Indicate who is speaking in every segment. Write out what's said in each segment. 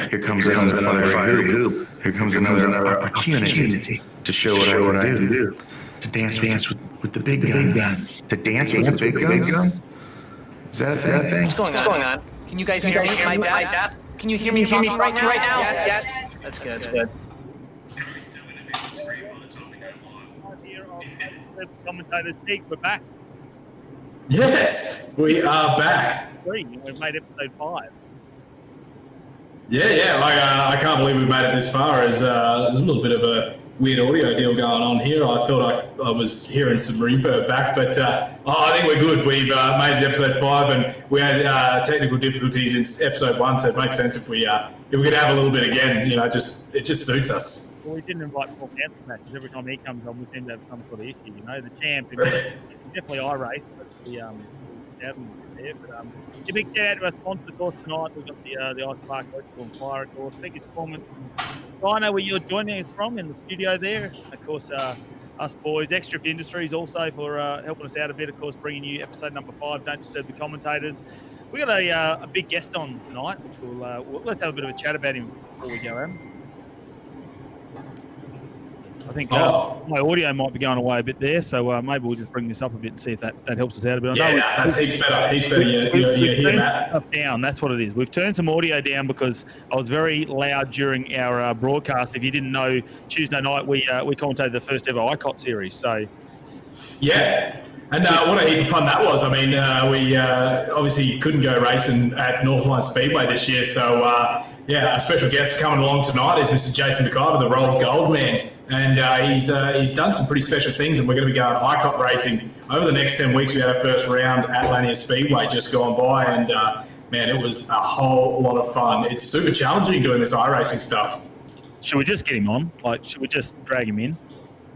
Speaker 1: here comes another fire hoop. Here comes another opportunity to show what I can do. To dance with the big guns. To dance with the big guns? Is that a thing?
Speaker 2: What's going on? Can you guys hear me? My dad? Can you hear me talking right now? Yes. That's good.
Speaker 3: Commentator's League, we're back.
Speaker 4: Yes, we are back.
Speaker 3: We've made episode 5.
Speaker 4: Yeah. I can't believe we made it this far. There's a little bit of a weird audio deal going on here. I thought I was hearing some reverb back, but I think we're good. We've made it episode 5, and we had technical difficulties in episode 1, so it makes sense if we could have a little bit again. You know, it just suits us.
Speaker 3: Well, we didn't invite Paul Council because every time he comes on, we seem to have some sort of issue. You know, the champ, definitely I race, but we haven't there. But a big shout out to our sponsor, of course, tonight. We've got the Ice Park Electrical and Fire, of course. Biggest performance. I know where you're joining us from in the studio there. Of course, us boys, Extra Industries, also for helping us out a bit. Of course, bringing you episode number 5. Don't disturb the commentators. We got a big guest on tonight, which let's have a bit of a chat about him before we go, Adam. I think my audio might be going away a bit there, so maybe we'll just bring this up a bit and see if that helps us out a bit.
Speaker 4: That's heaps better. You hear that?
Speaker 3: Down. That's what it is. We've turned some audio down because I was very loud during our broadcast. If you didn't know, Tuesday night we commentated the first ever ICOT series. So
Speaker 4: yeah. And what a heap of fun that was. I mean, we obviously couldn't go racing at Northline Speedway this year, so our special guest coming along tonight is Mr. Jason McIver, the Rolled Gold Man. And he's done some pretty special things, and we're going to be going ICOT racing over the next 10 weeks. We had our first round at Lanier Speedway just gone by, and man, it was a whole lot of fun. It's super challenging doing this iRacing stuff.
Speaker 3: Should we just get him on? Should we just drag him in?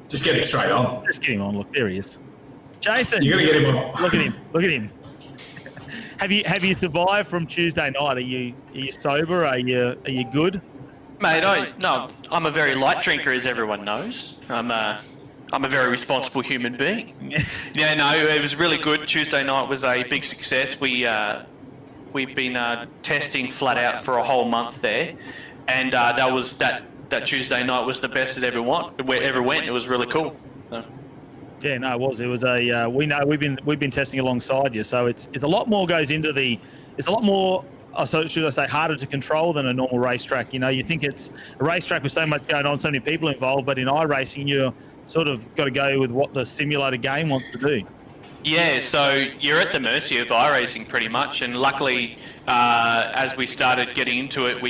Speaker 4: Just get him straight on.
Speaker 3: Just get him on. Look, there he is. Jason,
Speaker 4: you're going to get him on.
Speaker 3: Look at him. Have you survived from Tuesday night? Are you sober? Are you good?
Speaker 2: Mate, I'm a very light drinker, as everyone knows. I'm a very responsible human being. It was really good. Tuesday night was a big success. We've been testing flat out for a whole month there, and that Tuesday night was the best it ever went. It was really cool. So.
Speaker 3: Yeah, no, it was. It was we know we've been testing alongside you, so it's a lot more goes into it's a lot more. So should I say harder to control than a normal racetrack? You know, you think it's a racetrack with so much going on, so many people involved, but in iRacing, you're sort of got to go with what the simulator game wants to do.
Speaker 2: Yeah, so you're at the mercy of iRacing pretty much, and luckily, as we started getting into it, I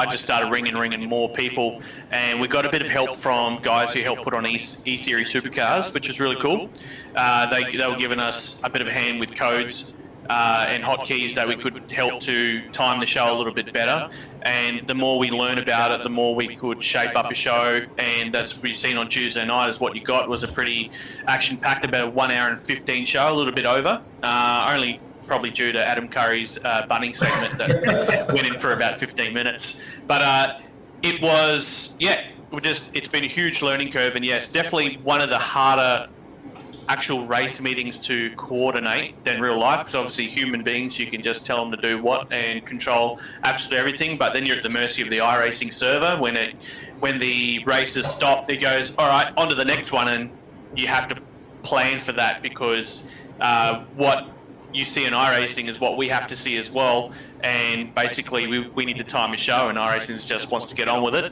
Speaker 2: just started ringing more people, and we got a bit of help from guys who helped put on E-Series supercars, which was really cool. They were giving us a bit of a hand with codes and hotkeys that we could help to time the show a little bit better. And the more we learn about it, the more we could shape up a show. And that's what we've seen on Tuesday night is what you got was a pretty action-packed, about a 1 hour and 15 show, a little bit over. Only probably due to Adam Curry's bunning segment that went in for about 15 minutes. But it was, it's been a huge learning curve. And yes, definitely one of the harder actual race meetings to coordinate than real life, because obviously human beings, you can just tell them to do what and control absolutely everything, but then you're at the mercy of the iRacing server. When the races stop, it goes, all right, on to the next one, and you have to plan for that, because what you see in iRacing is what we have to see as well, and basically we need to time a show, and iRacing just wants to get on with it.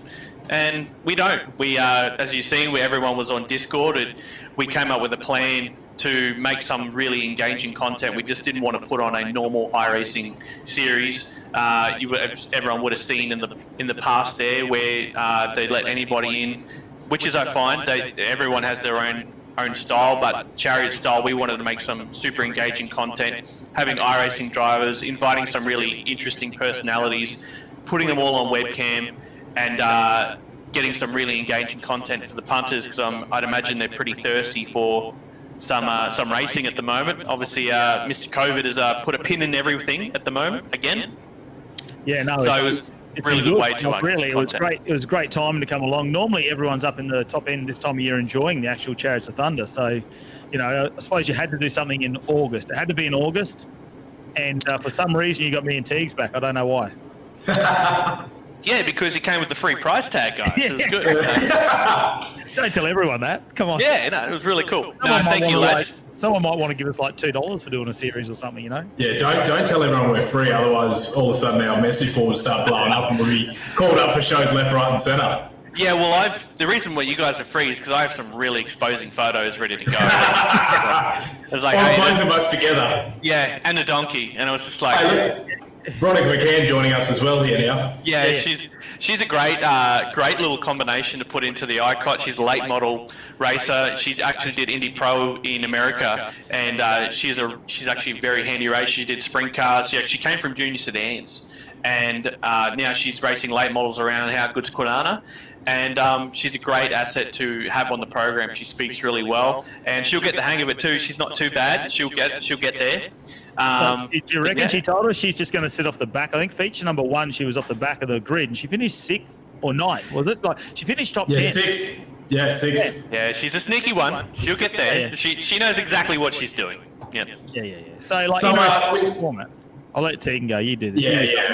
Speaker 2: And we don't. As you've seen, everyone was on Discord. We came up with a plan to make some really engaging content. We just didn't want to put on a normal iRacing series. Everyone would have seen in the past there where they let anybody in, which is fine. Everyone has their own style, but Chariot style, we wanted to make some super engaging content, having iRacing drivers, inviting some really interesting personalities, putting them all on webcam, and getting some really engaging content for the punters, because I'd imagine they're pretty thirsty for some racing at the moment. Obviously, Mr. COVID has put a pin in everything at the moment again.
Speaker 3: Yeah, no.
Speaker 2: So it's really good way to
Speaker 3: really, it was great. It was a great time to come along. Normally, everyone's up in the top end this time of year enjoying the actual Chariots of Thunder. So, I suppose you had to do something in August. It had to be in August, and for some reason, you got me and Teagues back. I don't know why.
Speaker 2: Yeah, because he came with the free price tag, guys. It was good.
Speaker 3: Don't tell everyone that. Come on.
Speaker 2: Yeah, no, it was really cool. No,
Speaker 3: Someone might
Speaker 2: thank you,
Speaker 3: wanna,
Speaker 2: lads.
Speaker 3: someone might want to give us like $2 for doing a series or something, you know?
Speaker 4: Yeah, don't tell everyone we're free, otherwise all of a sudden our message board will start blowing up and we'll be called up for shows left, right and centre.
Speaker 2: Yeah, well, the reason why you guys are free is because I have some really exposing photos ready to go. It was like,
Speaker 4: Both of us together.
Speaker 2: yeah, and a donkey, and it was just like,
Speaker 4: Hey, look, Veronica McCann joining us as well here now.
Speaker 2: yeah, she's a great little combination to put into the ICOT. She's a late model racer. She actually did Indy Pro in America, and she's actually a very handy racer. She did sprint cars. She came from junior sedans, and now she's racing late models around How Good's Kwinana. And she's a great asset to have on the program. She speaks really well, and she'll get the hang of it too. She's not too bad. She'll get there.
Speaker 3: Do you reckon she told us she's just going to sit off the back? I think feature number 1, she was off the back of the grid, and she finished 6th or 9th. Was it like she finished top 10?
Speaker 4: 6th. Yeah, 6th.
Speaker 2: Yeah, she's a sneaky one. She'll get there.
Speaker 3: Yeah.
Speaker 2: She knows exactly what she's doing. Yeah.
Speaker 3: Yeah. So like,
Speaker 4: So,
Speaker 3: I'll let Tegan go. You do this.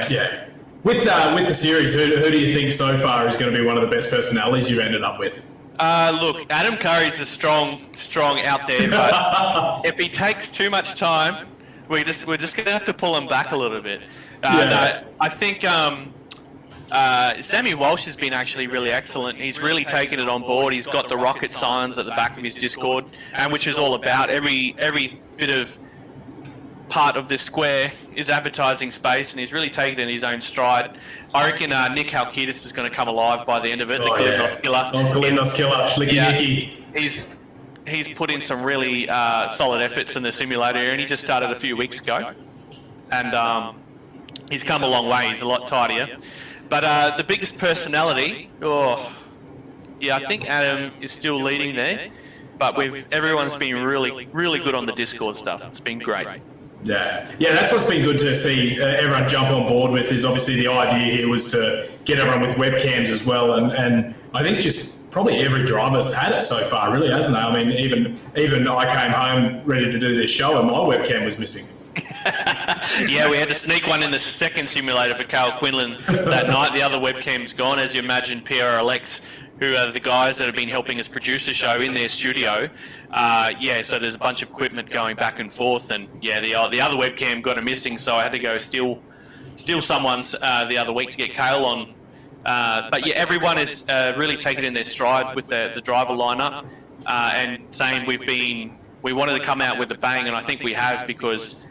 Speaker 4: Yeah. With the series, who do you think so far is going to be one of the best personalities you've ended up with?
Speaker 2: Look, Adam Curry's a strong out there, but if he takes too much time, we're just going to have to pull him back a little bit. No, I think Sammy Walsh has been actually really excellent. He's really taken it on board. He's got the rocket signs at the back of his Discord, and which is all about every bit of part of this square is advertising space, and he's really taken it in his own stride. I reckon Nick Halkitis is going to come alive by the end of it. The Kalimnos killer.
Speaker 4: Kalimnos killer, Schlicky Nicky.
Speaker 2: He's put in some really solid efforts in the simulator, and he just started a few weeks ago. And he's come a long way. He's a lot tidier. But the biggest personality, I think Adam is still leading there. But everyone's been really, really good on the Discord stuff. It's been great.
Speaker 4: Yeah, that's what's been good to see everyone jump on board with. Is obviously the idea here was to get everyone with webcams as well, and I think just probably every driver's had it so far, really, hasn't it? I mean, even I came home ready to do this show and my webcam was missing.
Speaker 2: Yeah, we had to sneak one in the second simulator for Carl Quinlan that night. The other webcam's gone, as you imagine. Pierre Alex, who are the guys that have been helping us produce the show in their studio. So there's a bunch of equipment going back and forth, and the other webcam got a missing, so I had to go steal someone's the other week to get Kale on. But everyone is really taken in their stride with the driver lineup, and saying we wanted to come out with a bang, and I think we have, because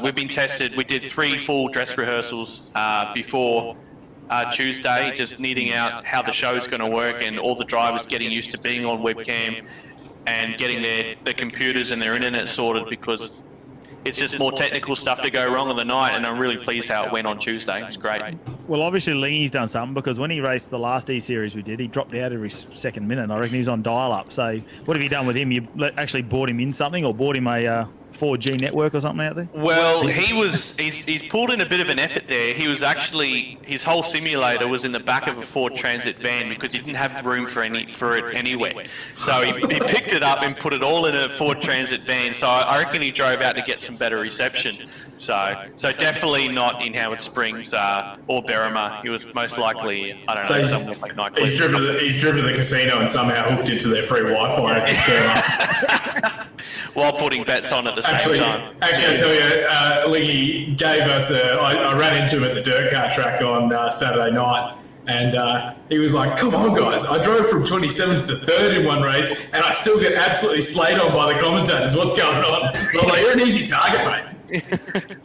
Speaker 2: we've been tested. We did 3 full dress rehearsals before Tuesday, just needing out how the show's going to work, and all the drivers getting used to being on webcam and getting their computers and their internet sorted, because it's just more technical stuff to go wrong on the night, and I'm really pleased how it went on Tuesday. It's great.
Speaker 3: Well, obviously Lingy's done something, because when he raced the last E-Series we did, he dropped out every second minute. I reckon he's on dial-up. So what have you done with him? You actually bought him in something, or bought him a 4G network or something out there?
Speaker 2: Well, he's pulled in a bit of an effort there. He was actually, his whole simulator was in the back of a Ford Transit van, because he didn't have room for it anywhere. So he picked it up and put it all in a Ford Transit van. So I reckon he drove out to get some better reception. So definitely not in Howard Springs or Berrima. He was most likely, I don't know, somewhere like nightclub.
Speaker 4: He's driven to the casino and somehow hooked into their free Wi-Fi at casino.
Speaker 2: While putting bets on at the same time.
Speaker 4: Actually, I tell you, Lingy gave us I ran into him at the dirt car track on Saturday night, and he was like, "Come on, guys! I drove from 27th to 3rd in one race, and I still get absolutely slayed on by the commentators. What's going on?" And I'm like, "You're an easy target, mate."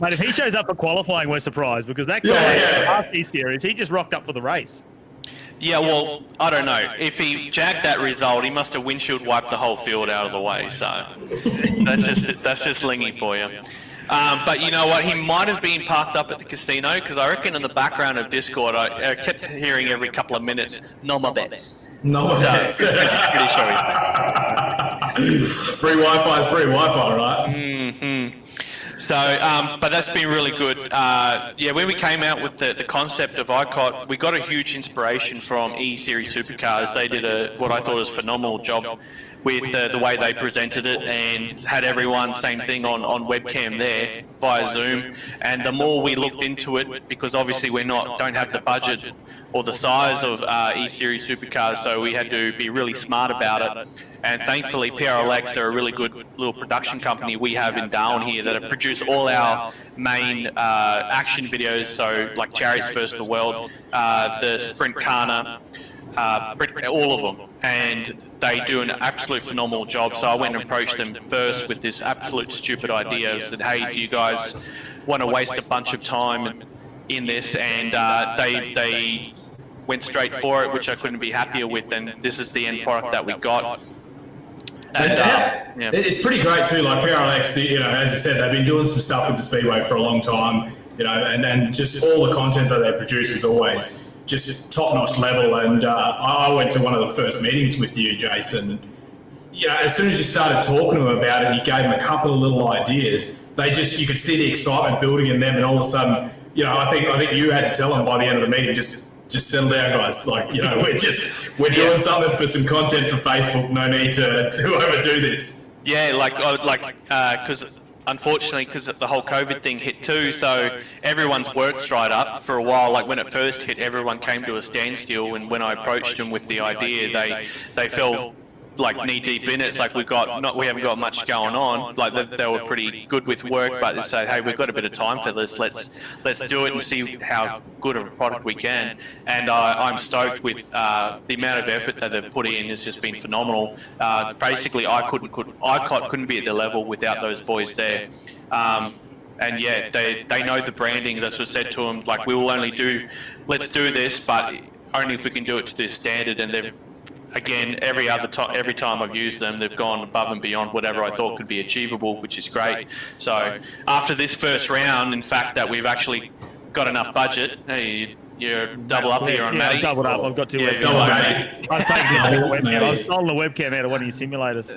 Speaker 3: Mate, if he shows up for qualifying, we're surprised, because that guy, after his series, he just rocked up for the race.
Speaker 2: Yeah, well, I don't know. If he jacked that result, he must have windshield wiped the whole field out of the way. So that's just Lingy for you. But you know what? He might have been parked up at the casino, because I reckon in the background of Discord, I kept hearing every couple of minutes, "No more bets."
Speaker 4: No more bets.
Speaker 2: Pretty sure he's there.
Speaker 4: Free Wi-Fi is free Wi-Fi, right?
Speaker 2: Mm-hmm. So, but that's been really good. When we came out with the concept of ICOT, we got a huge inspiration from E-Series Supercars. They did what I thought was a phenomenal job with the way they presented it, and had everyone same thing on webcam there via Zoom. And the more we looked into it, because obviously don't have the budget or the size of E-Series supercars, so we had to be really smart about it. And thankfully, PRLX are a really good little production company we have in Darwin here that have produced all our main action videos, so like Chariots vs. the World, the Sprint Kana, all of them. And they do an absolute phenomenal job. So I went and approached them first with this absolute stupid idea. I said, hey, do you guys want to waste a bunch of time in this? And they went straight for it, which I couldn't be happier with. And this is the end product that we got. And, yeah.
Speaker 4: It's pretty great too. Like PRLX, as you said, they've been doing some stuff with the Speedway for a long time. And just all the content that they produce is always just top-notch level. And I went to one of the first meetings with you, Jason. As soon as you started talking to them about it, you gave them a couple of little ideas. You could see the excitement building in them, and all of a sudden, I think you had to tell them by the end of the meeting, just settle down, guys. Like, we're doing something for some content for Facebook. No need to overdo this.
Speaker 2: Yeah, because unfortunately, because the whole COVID thing hit too, so everyone's work's dried up for a while. Like when it first hit, everyone came to a standstill, and when I approached them with the idea, they felt like knee deep in it. It's like we haven't got much going on. Like they were pretty good with work, but they said, hey, we've got a bit of time for this. Let's do it and see how good of a product we can. And I'm stoked with the amount of effort that they've put in. Has just been phenomenal. Basically, I couldn't be at their level without those boys there. And yeah, they know the branding. That's what I said to them. Like, let's do this, but only if we can do it to this standard. And they've, again, every time I've used them, they've gone above and beyond whatever I thought could be achievable, which is great. So after this first round, in fact, that we've actually got enough budget. Hey, you're double up here on Matty.
Speaker 3: I've doubled up. I've got two webcams.
Speaker 2: Double Matty.
Speaker 3: I've taken this webcam. I've stolen the webcam out of one of your simulators.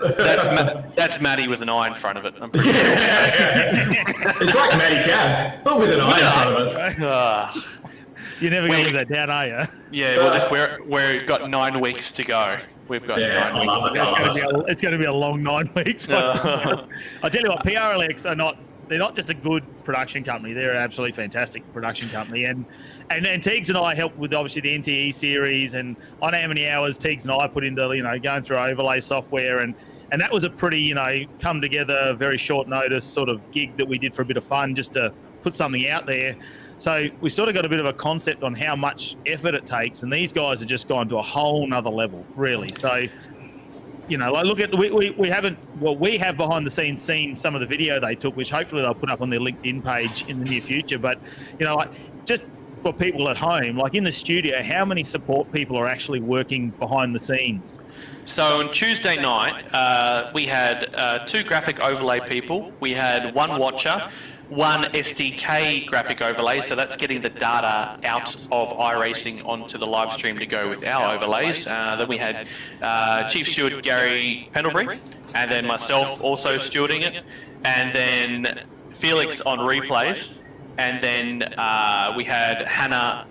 Speaker 2: That's Matty with an eye in front of it. I'm pretty sure.
Speaker 4: It's like Matty Cav, but with an eye in front of it.
Speaker 3: You're never going to live that down, are you?
Speaker 2: Yeah, well, we've got 9 weeks to go. We've got 9 weeks to go.
Speaker 3: It's going to be a long 9 weeks. I tell you what, PRLX they're not just a good production company. They're an absolutely fantastic production company. And Teagues and I helped with, obviously, the NTE series. And I know how many hours Teagues and I put into, going through overlay software. And that was a pretty, come together, very short notice sort of gig that we did for a bit of fun, just to put something out there. So we sort of got a bit of a concept on how much effort it takes, and these guys have just gone to a whole nother level, really. So, look at we have behind the scenes seen some of the video they took, which hopefully they'll put up on their LinkedIn page in the near future. But just for people at home, like in the studio, how many support people are actually working behind the scenes?
Speaker 2: So on Tuesday night, we had 2 graphic overlay people. We had 1 watcher, 1 SDK graphic overlay, so that's getting the data out of iRacing onto the live stream to go with our overlays. Then we had Chief Steward Gary Pendlebury, and then myself also stewarding it, and then Felix on replays, and then we had Hannah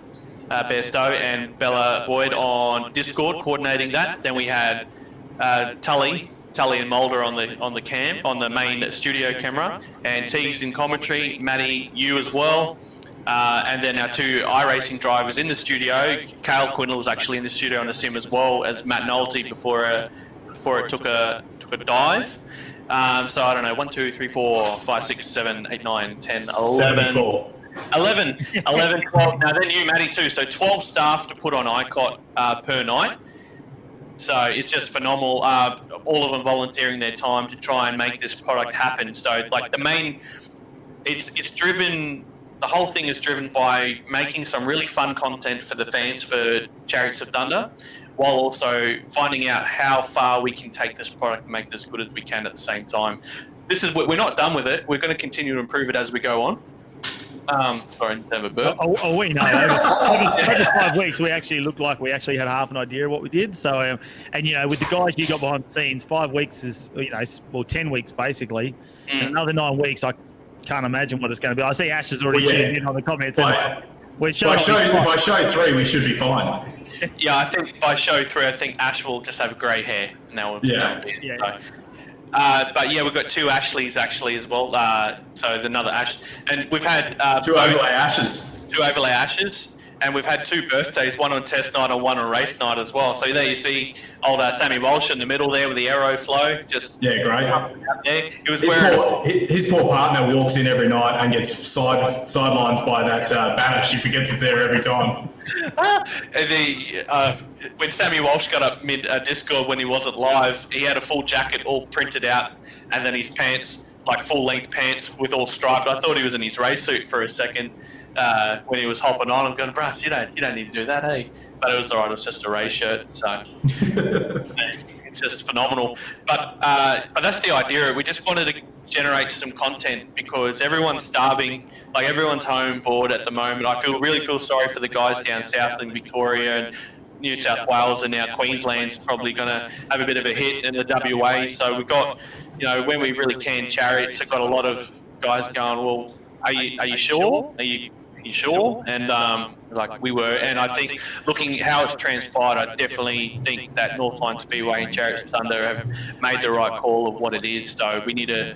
Speaker 2: Bairstow and Bella Boyd on Discord coordinating that. Then we had Tully and Mulder on the main studio camera, and Teagues in commentary, Matty, you as well, and then our 2 iRacing drivers in the studio. Cale Quindle was actually in the studio on the sim as well as Matt Nolte before it took a dive. So I don't know, 1, 2, 3, 4, 5, 6, 7, 8, 9, 10, 11. 11, 12. Now then you, Matty, too. So 12 staff to put on ICOT per night. So it's just phenomenal. All of them volunteering their time to try and make this product happen. So like it's driven. The whole thing is driven by making some really fun content for the fans for Chariots of Thunder, while also finding out how far we can take this product and make it as good as we can at the same time. We're not done with it. We're going to continue to improve it as we go on. Sorry, have a burp.
Speaker 3: We know. Over 5 weeks, we actually looked like we actually had half an idea of what we did. So, and with the guys you got behind the scenes, 5 weeks is 10 weeks basically, and another 9 weeks. I can't imagine what it's going to be. I see Ash has already tuned in on the comments. We're
Speaker 4: By show 3, we should be fine.
Speaker 2: Yeah, I think by show 3, I think Ash will just have grey hair. And that will be it.
Speaker 3: Yeah.
Speaker 2: So, but yeah, we've got 2 Ashleys actually as well. So another Ash, and we've had
Speaker 4: 2 overlay Ashes.
Speaker 2: 2 overlay Ashes. And we've had 2 birthdays, one on test night and one on race night as well. So there you see old Sammy Walsh in the middle there with the aero flow. Just
Speaker 4: great.
Speaker 2: Yeah, he was
Speaker 4: his poor partner walks in every night and gets sidelined by that banner. She forgets it's there every time.
Speaker 2: When Sammy Walsh got up mid Discord when he wasn't live, he had a full jacket all printed out, and then his pants, like full length pants with all striped. I thought he was in his race suit for a second. When he was hopping on, I'm going, Bruss, you don't need to do that, hey? But it was all right. It was just a race shirt, so it's just phenomenal. But that's the idea. We just wanted to generate some content because everyone's starving. Like everyone's home bored at the moment. I really feel sorry for the guys down south in Victoria and New South Wales, and now Queensland's probably going to have a bit of a hit in the WA. So we've got, when we really can, Chariots have got a lot of guys going, well, are you sure? Are you sure? And like we were, and I think looking at how it's transpired, I definitely think that Northline Speedway and Chariots Thunder have made the right call of what it is. So we need to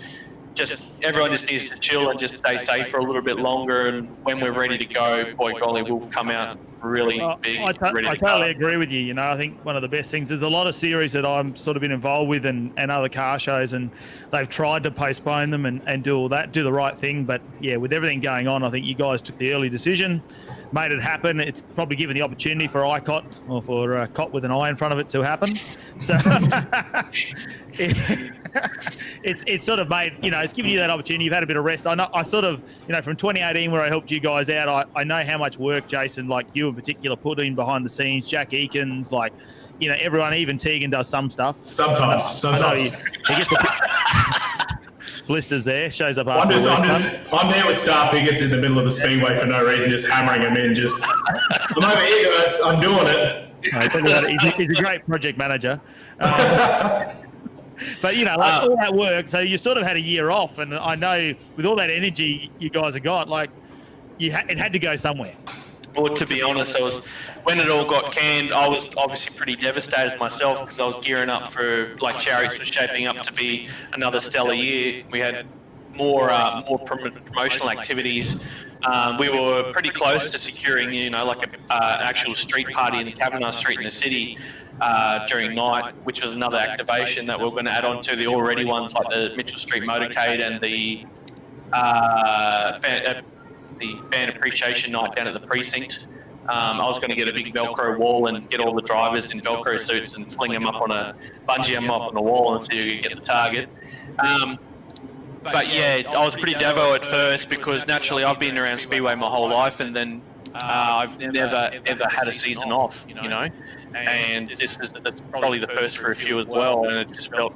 Speaker 2: everyone just needs to chill and just stay safe for a little bit longer. And when we're ready to go, boy golly, we'll come out really big.
Speaker 3: I totally agree with you. I think one of the best things, there's a lot of series that I'm sort of been involved with and other car shows, and they've tried to postpone them and do all that, do the right thing. But yeah, with everything going on, I think you guys took the early decision, made it happen. It's probably given the opportunity for ICOT, or for Cot with an I in front of it, to happen. So it's sort of made, it's given you that opportunity. You've had a bit of rest. I sort of, from 2018 where I helped you guys out, I know how much work Jason, like you in particular, put in behind the scenes. Jack Eakins, like, everyone, even Tegan does some stuff.
Speaker 4: Sometimes.
Speaker 3: I know he gets the blisters there, shows up
Speaker 4: I'm
Speaker 3: after
Speaker 4: I'm there with Star Pickets in the middle of the speedway for no reason, just hammering them in. I'm over here, guys. I'm doing it.
Speaker 3: He's a great project manager. But, all that work, so you sort of had a year off, and I know with all that energy you guys have got, like, it had to go somewhere.
Speaker 2: Well, to be honest, when it all got canned, I was obviously pretty devastated myself because I was gearing up for, like, Chariots was shaping up to be another stellar year. We had more promotional activities. We were pretty close to securing, like an actual street party in the Kavanagh Street in the city during night, which was another activation that we're going to add on to the already ones, like the Mitchell Street Motorcade and the fan appreciation night down at the precinct. I was going to get a big Velcro wall and get all the drivers in Velcro suits and fling them up bungee them up on the wall and see who could get the target. But yeah, I was pretty devo at first because naturally I've been around Speedway my whole life, and then I've never ever had a season off, and that's probably the first for a few as well, and it just felt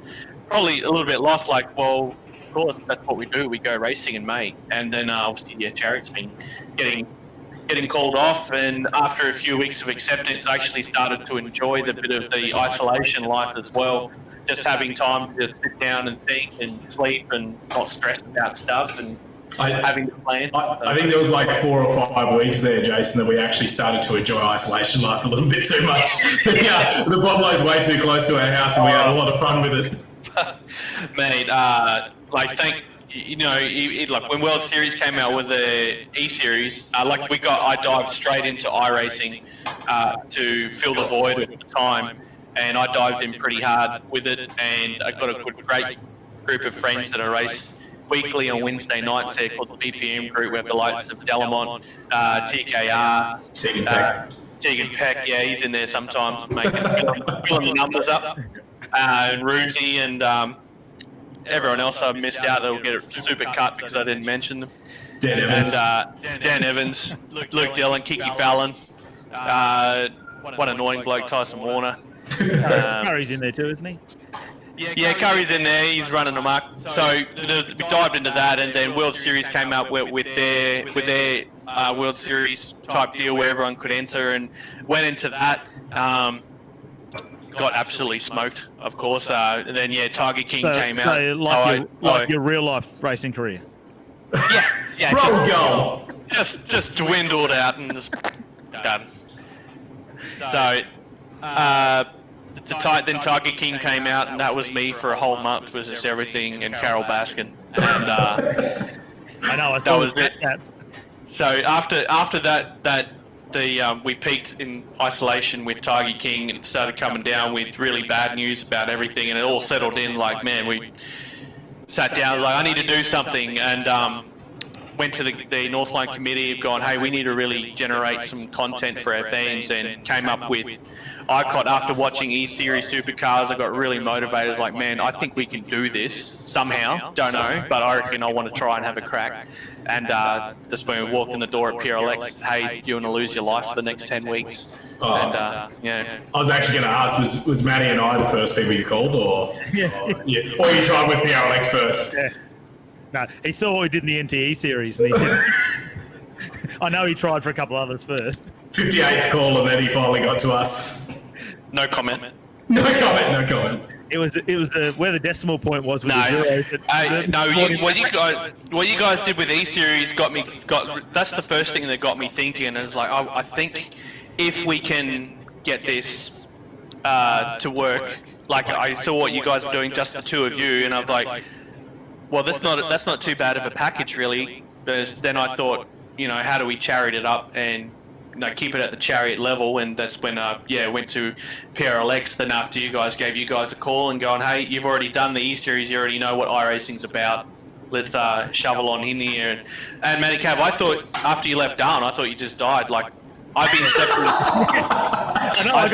Speaker 2: probably a little bit lost, like, well, of course that's what we do, we go racing in May, and then obviously Chariots been getting called off, and after a few weeks of acceptance I actually started to enjoy the bit of the isolation life as well, just having time to just sit down and think and sleep and not stress about stuff and having a plan.
Speaker 4: I think there was like 4 or 5 weeks there, Jason, that we actually started to enjoy isolation life a little bit too much. Yeah, the Boblow's way too close to our house, and we had a lot of fun with it.
Speaker 2: Mate, like when World Series came out with the E-Series, I dived straight into iRacing to fill the void at the time, and I dived in pretty hard with it, and I got a great group of friends that I race weekly on Wednesday nights there called the BPM group. We have the likes of Delamont, TKR, Tegan Peck, yeah, he's in there sometimes filling the numbers up, and Roosie and everyone else I've missed out that will get a super cut because I didn't mention them.
Speaker 4: Dan Evans.
Speaker 2: And Dan Evans, Luke Dillon, Kiki Fallon, what annoying bloke, Tyson Warner.
Speaker 3: Curry's in there too, isn't he?
Speaker 2: Yeah, Curry's in there. He's running amok. So we dived into that, and then World Series came out with their World Series type deal where everyone could enter, and went into that. Got absolutely smoked, of course. And then Tiger King came out.
Speaker 3: So your real life racing career.
Speaker 2: Yeah.
Speaker 4: Roll goal.
Speaker 2: Just dwindled out and just done. So, then Tiger King came out, and that was me for a whole month. Was just everything, and Carol Baskin, and
Speaker 3: I know.
Speaker 2: that was it. So after that we peaked in isolation with Tiger King, and it started coming down with really bad news about everything, and it all settled in. Like, man, we sat down like, I need to do something, and went to the Northline committee, have gone, hey, we need to really generate some content for our fans, and came up with ICOT. After watching E-Series Supercars, I got really motivated. I was like, man, I think we can do this somehow. Don't know, but I reckon I want to try and have a crack. And just when we walked in the door at PRLX, hey, you want to lose your life for the next 10 weeks?
Speaker 4: Oh.
Speaker 2: And yeah.
Speaker 4: I was actually going to ask, was Matty and I the first people you called, or you tried with PRLX first?
Speaker 3: Yeah. No, he saw what we did in the NTE series, and he said, I know he tried for a couple others first.
Speaker 4: 58th call, and then he finally got to us.
Speaker 2: No comment.
Speaker 4: No comment.
Speaker 3: It was where the decimal point was with
Speaker 2: No,
Speaker 3: the zero.
Speaker 2: what you guys did with E-Series got that's the first thing that got me thinking. And it's like, I think if we can get this to work, like I saw what you guys are doing, just the two of you, and I was like, well, that's not too bad of a package, really. But then I thought, how do we chariot it up and keep it at the chariot level? And that's when went to PRLX. Then after you guys gave you guys a call and going, hey, you've already done the E-Series, you already know what iRacing's about. Let's shovel on in here. And Matty Cav, I thought after you left Darwin, I thought you just died. Like, I've been stepping.
Speaker 3: I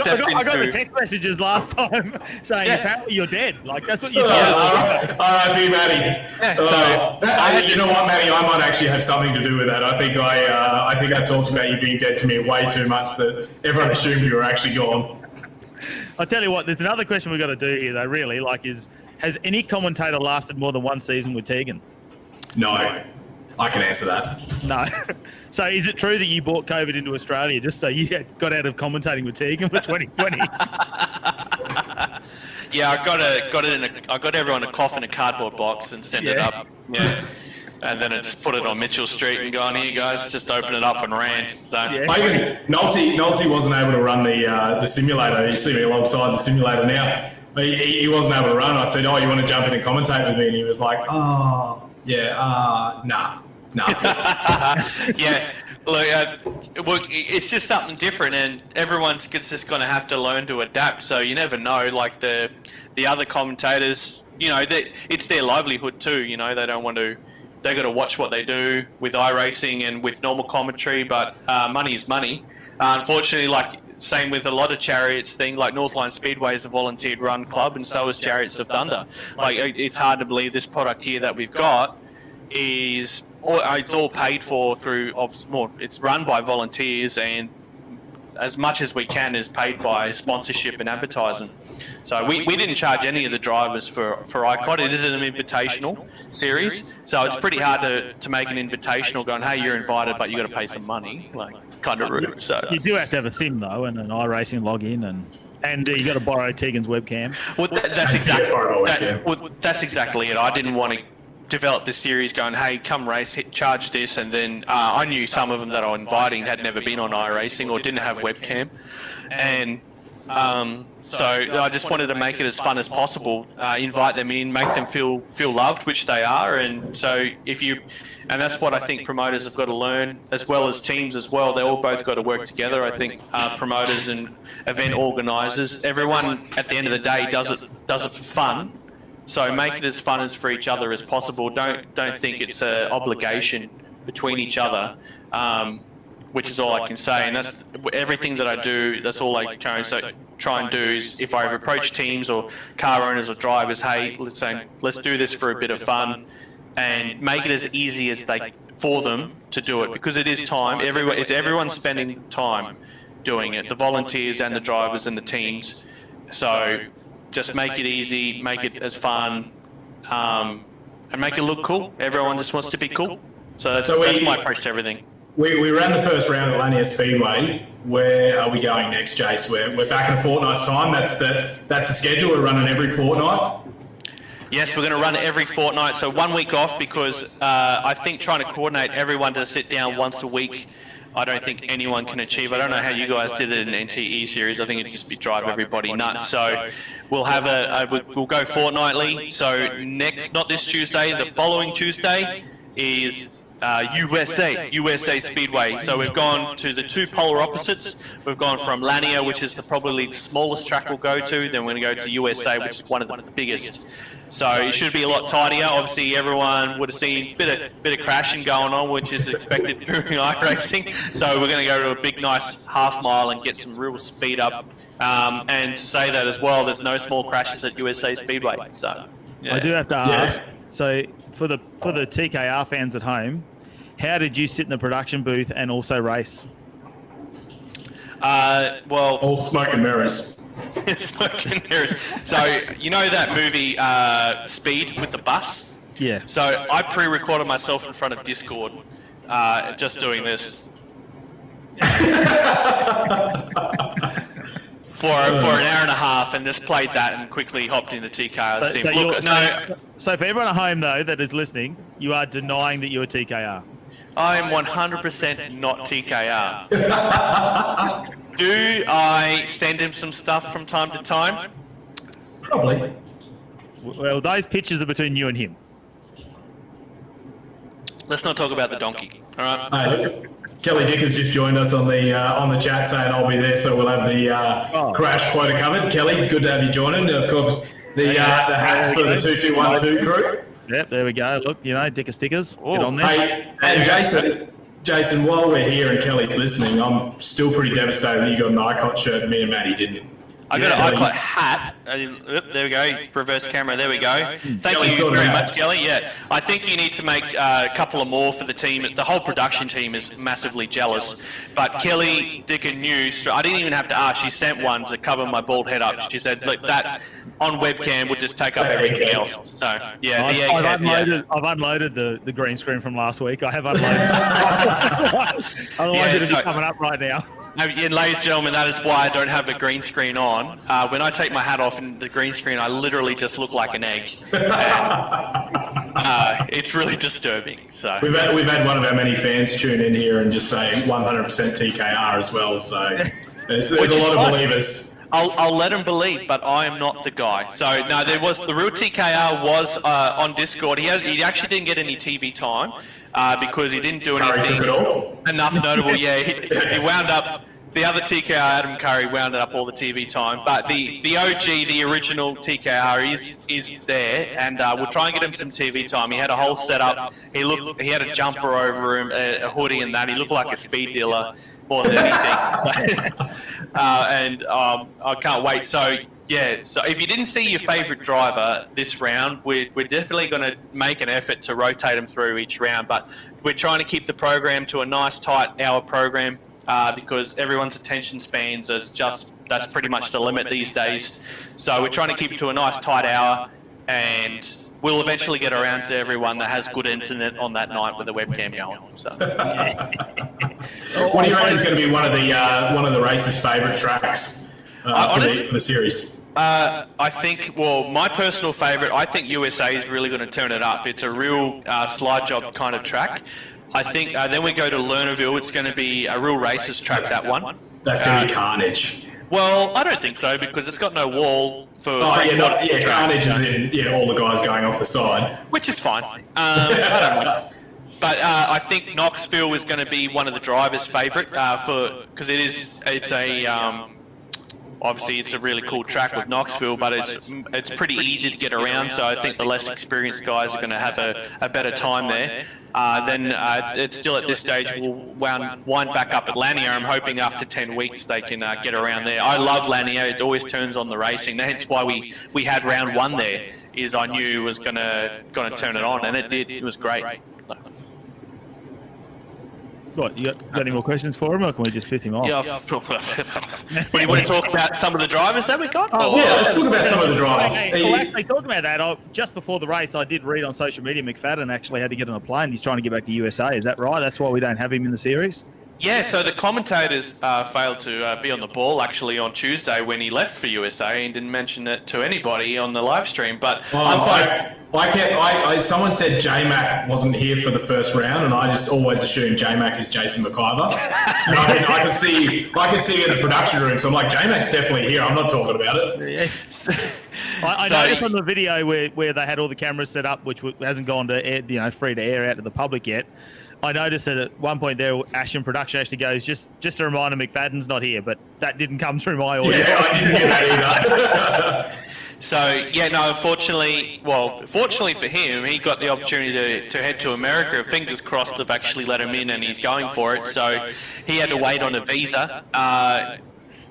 Speaker 3: got the text messages last time saying apparently you're dead. Like, that's what you told me.
Speaker 4: R.I.P. Matty.
Speaker 2: Yeah,
Speaker 4: you know what, Matty? I might actually have something to do with that. I think I talked about you being dead to me way too much that everyone assumed you were actually gone.
Speaker 3: I'll tell you what. There's another question we've got to do here, though. Really, has any commentator lasted more than one season with Tegan?
Speaker 4: No, I can answer that.
Speaker 3: No. So is it true that you brought COVID into Australia just so you got out of commentating with Tegan for 2020?
Speaker 2: Yeah, I got everyone a cough in a cardboard box and sent it up. Yeah. And then I just put it on Mitchell Street and gone, here guys, just open it up and ran. So
Speaker 4: Nolte wasn't able to run the simulator. You see me alongside the simulator now. He wasn't able to run. I said, oh, you want to jump in and commentate with me? And he was like, oh, yeah, nah. Yeah,
Speaker 2: look, it's just something different, and everyone's just going to have to learn to adapt. So you never know. Like the other commentators, it's their livelihood too. They don't want to. They got to watch what they do with iRacing and with normal commentary. But money is money. Unfortunately, same with a lot of chariots thing. Like Northline Speedway is a volunteered run club, and so is Chariots of Thunder. It's hard to believe this product here that we've got is. It's all paid for through. It's run by volunteers, and as much as we can is paid by sponsorship and advertising. So we didn't charge any of the drivers for ICOT. It is an invitational series, so it's pretty hard to make an invitational going, hey, you're invited, but you got to pay some money, kind of rude. So
Speaker 3: you do have to have a sim though, and an iRacing login, and you got to borrow Tegan's webcam.
Speaker 2: Well, that's exactly it. I didn't want to develop this series going, hey, come race, charge this, and then I knew some of them that I was inviting had never been on iRacing or didn't have webcam, and so I just wanted to make it as fun as possible, invite them in, make them feel loved, which they are, and so and that's what I think promoters have got to learn, as well as teams as well. They all both got to work together. I think promoters and event organisers, everyone at the end of the day does it for fun. So make it as fun as for each other as possible. Don't think it's an obligation between each other, which is all I can say. And that's everything that I do. That's all I try and do is if I ever approach teams or car owners or drivers, hey, let's do this for a bit of fun, and make it as easy as for them to do it, because it is time. Everyone's spending time doing it. The volunteers and the drivers and the teams. So just make it easy, make it as fun, and make it look cool. Everyone just wants to be cool. So that's my approach to everything.
Speaker 4: We ran the first round at Lanier Speedway. Where are we going next, Jace? We're back in a fortnight's time. That's the schedule. We're running every fortnight.
Speaker 2: Yes, we're going to run it every fortnight, so 1 week off because I think trying to coordinate everyone to sit down once a week, I don't think anyone can achieve. I don't know how you guys did it in NTE series. I think it'd just be drive everybody nuts. So we'll have we'll go fortnightly. So next, not this Tuesday, the following Tuesday is USA Speedway. So we've gone to the two polar opposites. We've gone from Lanier, which is probably the smallest track we'll go to. Then we're going to go to USA, which is one of the biggest. So it should be a lot tidier. Obviously, everyone would have seen a bit of crashing going on, which is expected during iRacing. So we're going to go to a big, nice half mile and get some real speed up. And to say that as well, there's no small crashes at USA Speedway. So yeah.
Speaker 3: I do have to ask. So for the TKR fans at home, how did you sit in the production booth and also race?
Speaker 2: Well,
Speaker 4: all smoke and mirrors.
Speaker 2: Smoking mirrors. So you know that movie Speed with the bus?
Speaker 3: Yeah.
Speaker 2: So I pre-recorded myself in front of Discord, just doing this. For an hour and a half, and just played that and quickly hopped into TKR.
Speaker 3: So for everyone at home though that is listening, you are denying that you're TKR.
Speaker 2: I'm 100% not TKR. Do I send him some stuff from time to time?
Speaker 4: Probably.
Speaker 3: Well, those pictures are between you and him.
Speaker 2: Let's not talk about the donkey. All right.
Speaker 4: Kelly Dick has just joined us on the chat saying I'll be there, so we'll have the crash quota covered. Kelly, good to have you joining. Of course, the hats for the 2212 crew.
Speaker 3: Yep, there we go. Look, Dicker stickers. Get on there.
Speaker 4: Hey, and Jason, while we're here and Kelly's listening, I'm still pretty devastated that you got an Icon shirt and me and Maddie didn't.
Speaker 2: I got an Icon hat. There we go. Reverse camera. There we go. Thank you very much, Kelly. Yeah, I think you need to make a couple of more for the team. The whole production team is massively jealous. But Kelly, Dick, and you, I didn't even have to ask. She sent one to cover my bald head up. She said, "Look, that on webcam would just take up everything else." So yeah,
Speaker 3: I've unloaded the green screen from last week. I have unloaded. Otherwise, it'd be coming up right now.
Speaker 2: And ladies and gentlemen, that is why I don't have a green screen on. When I take my hat off in the green screen, I literally just look like an egg. It's really disturbing. So
Speaker 4: we've had one of our many fans tune in here and just say 100% TKR as well. So there's a lot of believers.
Speaker 2: I'll let him believe, but I am not the guy. So no, the real TKR was on Discord. He actually didn't get any TV time because he didn't do anything enough notable. Yeah, he wound up. The other TKR, Adam Curry, wound up all the TV time, but the OG, the original TKR, is there, and we'll try and get him some TV time. He had a whole setup. He had a jumper over him, a hoodie, and that. He looked like a speed dealer more than anything. And I can't wait. So yeah, so if you didn't see your favourite driver this round, we're definitely going to make an effort to rotate them through each round, but we're trying to keep the program to a nice tight hour program. Because everyone's attention spans that's pretty much the limit these days. So we're trying to keep it to a nice tight hour, and we'll eventually get around to everyone that has good internet on that night with the webcam going. So,
Speaker 4: what do you reckon is going to be one of the race's favourite tracks for the series?
Speaker 2: I think, my personal favourite, I think USA is really going to turn it up. It's a real slide job kind of track. I think then we go to Lernerville. It's going to be a real racist track, that one.
Speaker 4: That's going to be carnage.
Speaker 2: Well, I don't think so because it's got no wall for...
Speaker 4: carnage is in all the guys going off the side.
Speaker 2: Which is fine. I don't know. But I think Knoxville is going to be one of the drivers' favourite because obviously it's a really cool track with Knoxville, but it's pretty easy to get around, so I think the less experienced guys are going to have a better time there. Then it's still at this stage, we'll wind back up at Lanier. I'm hoping after 10 weeks they can get around there. I love Lanier. It always turns on the racing. Hence why we had round one there, is I knew it was going to turn it on, and it did. It was great.
Speaker 3: What, you got any more questions for him, or can we just piss him off?
Speaker 2: Yeah. Do you want to talk about some of the drivers that we got?
Speaker 4: Yeah, let's talk about some of the drivers.
Speaker 3: Well, actually, talking about that, just before the race, I did read on social media McFadden actually had to get on a plane. He's trying to get back to USA. Is that right? That's why we don't have him in the series?
Speaker 2: Yeah, so the commentators failed to be on the ball actually on Tuesday when he left for USA and didn't mention it to anybody on the live stream. But I'm quite.
Speaker 4: Someone said J-Mac wasn't here for the first round, and I just always assumed J-Mac is Jason McIver. And I can see in the production room, so I'm like, J-Mac's definitely here. I'm not talking about it.
Speaker 3: I noticed on the video where they had all the cameras set up, which hasn't gone to air, free to air out to the public yet. I noticed that at one point there, Ashton Production actually goes, just a reminder, McFadden's not here, but that didn't come through my audio.
Speaker 4: Yeah, I didn't hear that either.
Speaker 2: So, yeah, no, fortunately for him, he got the opportunity to head to America. Fingers crossed they've actually let him in and he's going for it. So he had to wait on a visa.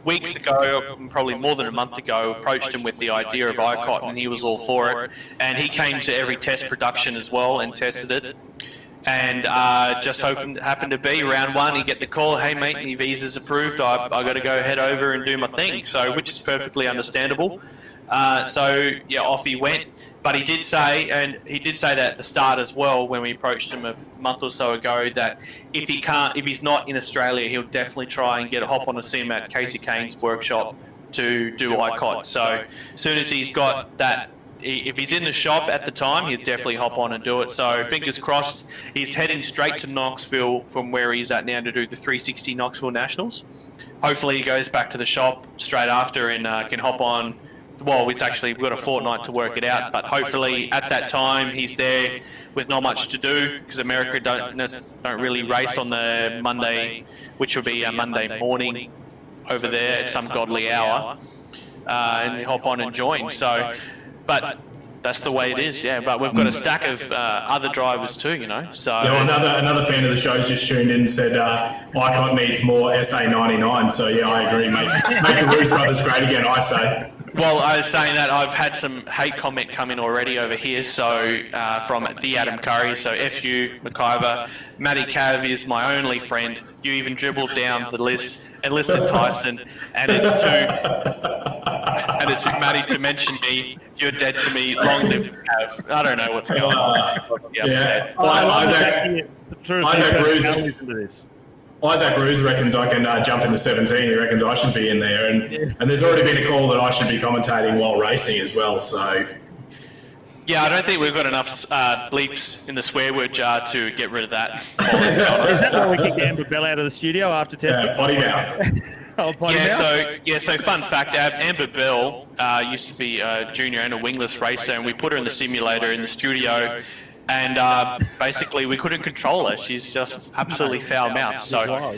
Speaker 2: Weeks ago, probably more than a month ago, approached him with the idea of ICOT and he was all for it. And he came to every test production as well and tested it. And just happened to be round one, he get the call, hey mate, your visa's approved, I got to go head over and do my thing, so which is perfectly understandable. So yeah, off he went. But he did say that at the start as well when we approached him a month or so ago that if he's not in Australia, he'll definitely try and hop on a sim at Casey Kane's workshop to do ICOT. So as soon as he's got that. If he's in the shop at the time, he'd definitely hop on and do it. So fingers crossed, he's heading straight to Knoxville from where he's at now to do the 360 Knoxville Nationals. Hopefully he goes back to the shop straight after and can hop on. Well, we've got a fortnight to work it out, but hopefully at that time he's there with not much to do because America don't really race on the Monday, which will be a Monday morning over there at some godly hour, and hop on and join. So. But that's the way it is, yeah. But we've got a stack of other drivers too, So
Speaker 4: yeah, well, another fan of the show's just tuned in and said ICOT needs more SA99. So yeah, I agree, mate. Make the Rouge Brothers great again, I say.
Speaker 2: Well, I was saying that I've had some hate comment come in already over here. So from the Adam Curry, so FU McIver, Matty Cav is my only friend. You even dribbled down the list and listed Tyson, and it took Matty to mention me. You're dead to me. Long live Cav. I don't know what's going on.
Speaker 4: Yeah. Isaac Roos reckons I can jump into 17. He reckons I should be in there, and there's already been a call that I should be commentating while racing as well. So.
Speaker 2: Yeah, I don't think we've got enough bleeps in the swear word jar to get rid of that.
Speaker 3: Is that why we kicked Amber Bell out of the studio after testing?
Speaker 4: Potty mouth.
Speaker 2: So fun fact, Amber Bell used to be a junior and a wingless racer, and we put her in the simulator in the studio, and basically we couldn't control her. She's just absolutely foul-mouthed. So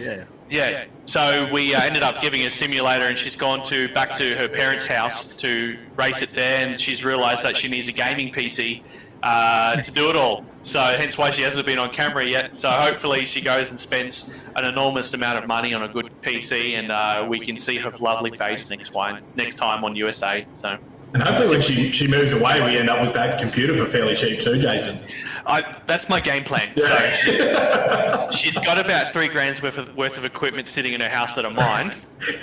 Speaker 2: yeah. So we ended up giving her a simulator, and she's gone back to her parents' house to race it there, and she's realised that she needs a gaming PC to do it all. So hence why she hasn't been on camera yet. So hopefully she goes and spends an enormous amount of money on a good PC, and we can see her lovely face next time on USA. So.
Speaker 4: And hopefully when she moves away, we end up with that computer for fairly cheap too, Jason.
Speaker 2: That's my game plan. Yeah. So she's got about $3,000 worth of equipment sitting in her house that are mine,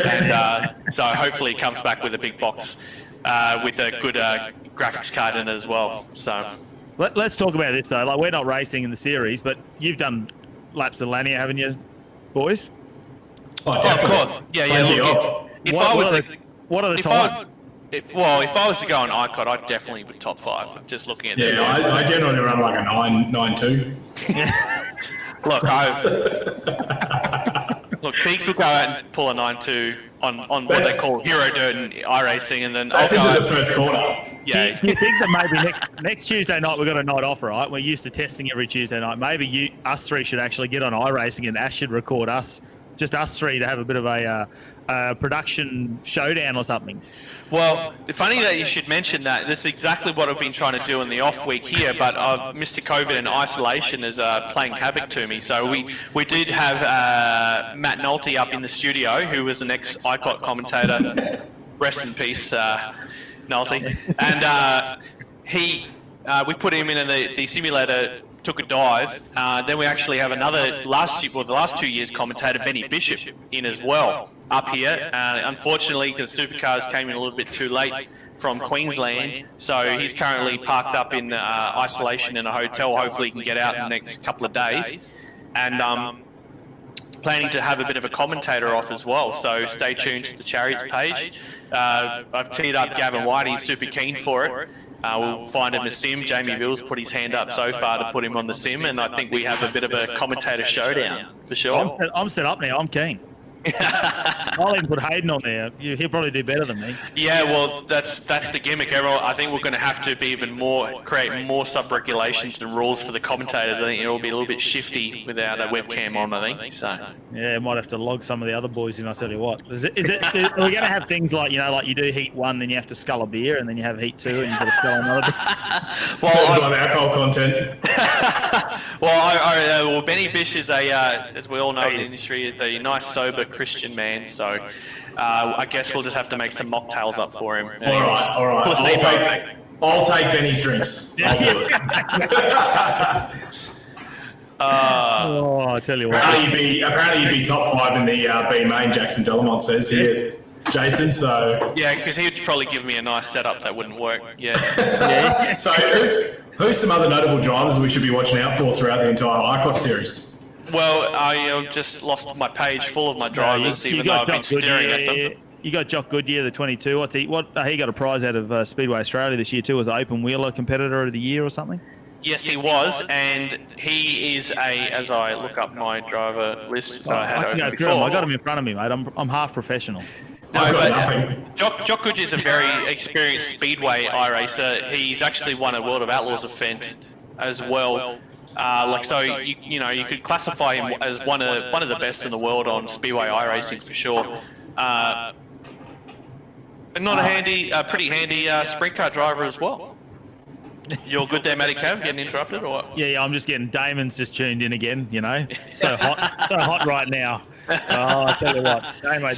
Speaker 2: and so hopefully it comes back with a big box with a good graphics card in it as well. So
Speaker 3: let's talk about this though. Like, we're not racing in the series, but you've done laps of Lania, haven't you, boys?
Speaker 4: Oh, definitely.
Speaker 2: Of course. Yeah.
Speaker 3: What are the times?
Speaker 2: If I was to go on ICOT, I'd definitely be top 5. Just looking at
Speaker 4: yeah, I generally run like a 9.2.
Speaker 2: Look, Teeks will go out and pull a 9.2 on what they call Hero Dirt and iRacing, and then
Speaker 4: that's into the first quarter.
Speaker 3: Yeah. Do you think that maybe next Tuesday night we've got a night off, right? We're used to testing every Tuesday night. Maybe us three should actually get on iRacing, and Ash should record us three to have a bit of a production showdown or something.
Speaker 2: Well, funny that you should mention that. This is exactly what I've been trying to do in the off week here, but Mr. COVID and isolation is playing havoc to me. So we did have Matt Nolte up in the studio, who was an ex-ICOT commentator. Rest in peace, Nolte. And we put him in the simulator, took a dive. Then we actually have the last 2 years commentator, Benny Bishop, in as well. Up here, unfortunately, because supercars came in a little bit too late from Queensland, so he's currently parked up in isolation in a hotel. Hopefully he can get out in the next couple of days, and planning to have a bit of a commentator off as well. So stay tuned to the Chariots page. I've teed up Gavin White. He's super keen for it. We'll find him a sim. Jamie Ville's put his hand up so far to put him on the sim, and I think we have a bit of a commentator showdown for sure.
Speaker 3: I'm set up now. I'm keen. I'll even put Hayden on there. He'll probably do better than me.
Speaker 2: Yeah, well, that's the gimmick. Everyone, I think we're going to have to be even more, create more sub-regulations and rules for the commentators. I think it'll be a little bit shifty without a webcam on, I think. So.
Speaker 3: Yeah, might have to log some of the other boys in, I tell you what. Are we going to have things like, like you do heat 1, then you have to scull a beer, and then you have heat 2, and you've got to scull another beer?
Speaker 4: Well, alcohol content.
Speaker 2: Well, Benny Bish is as we all know in the industry, a nice sober Christian man. So I guess we'll just have to make some mocktails up for him.
Speaker 4: All right. I'll take Benny's drinks. I'll do it.
Speaker 3: I tell you what.
Speaker 4: Apparently you'd be top 5 in the B main, Jackson Delamont says here, Jason. So
Speaker 2: yeah, because he'd probably give me a nice setup that wouldn't work. Yeah.
Speaker 4: So who's some other notable drivers we should be watching out for throughout the entire ICOT series?
Speaker 2: Well, I just lost my page full of my drivers, even though I've been staring at them.
Speaker 3: You got Jock Goodyear, the 22. He got a prize out of Speedway Australia this year too as Open Wheeler Competitor of the Year or something?
Speaker 2: Yes, he was, and he is as I look up my driver list that I had open before.
Speaker 3: I got him in front of me, mate. I'm half professional.
Speaker 2: No, but Jock Goodyear is a very experienced Speedway iRacer. He's actually won a World of Outlaws event as well. You could classify him as one of the best in the world on Speedway iRacing for sure. And not a pretty handy sprint car driver as well. You're good there, Matty Cav, getting interrupted or what?
Speaker 3: Yeah, I'm just getting Damon's just tuned in again, So hot right now. Oh, I tell you what. Damo.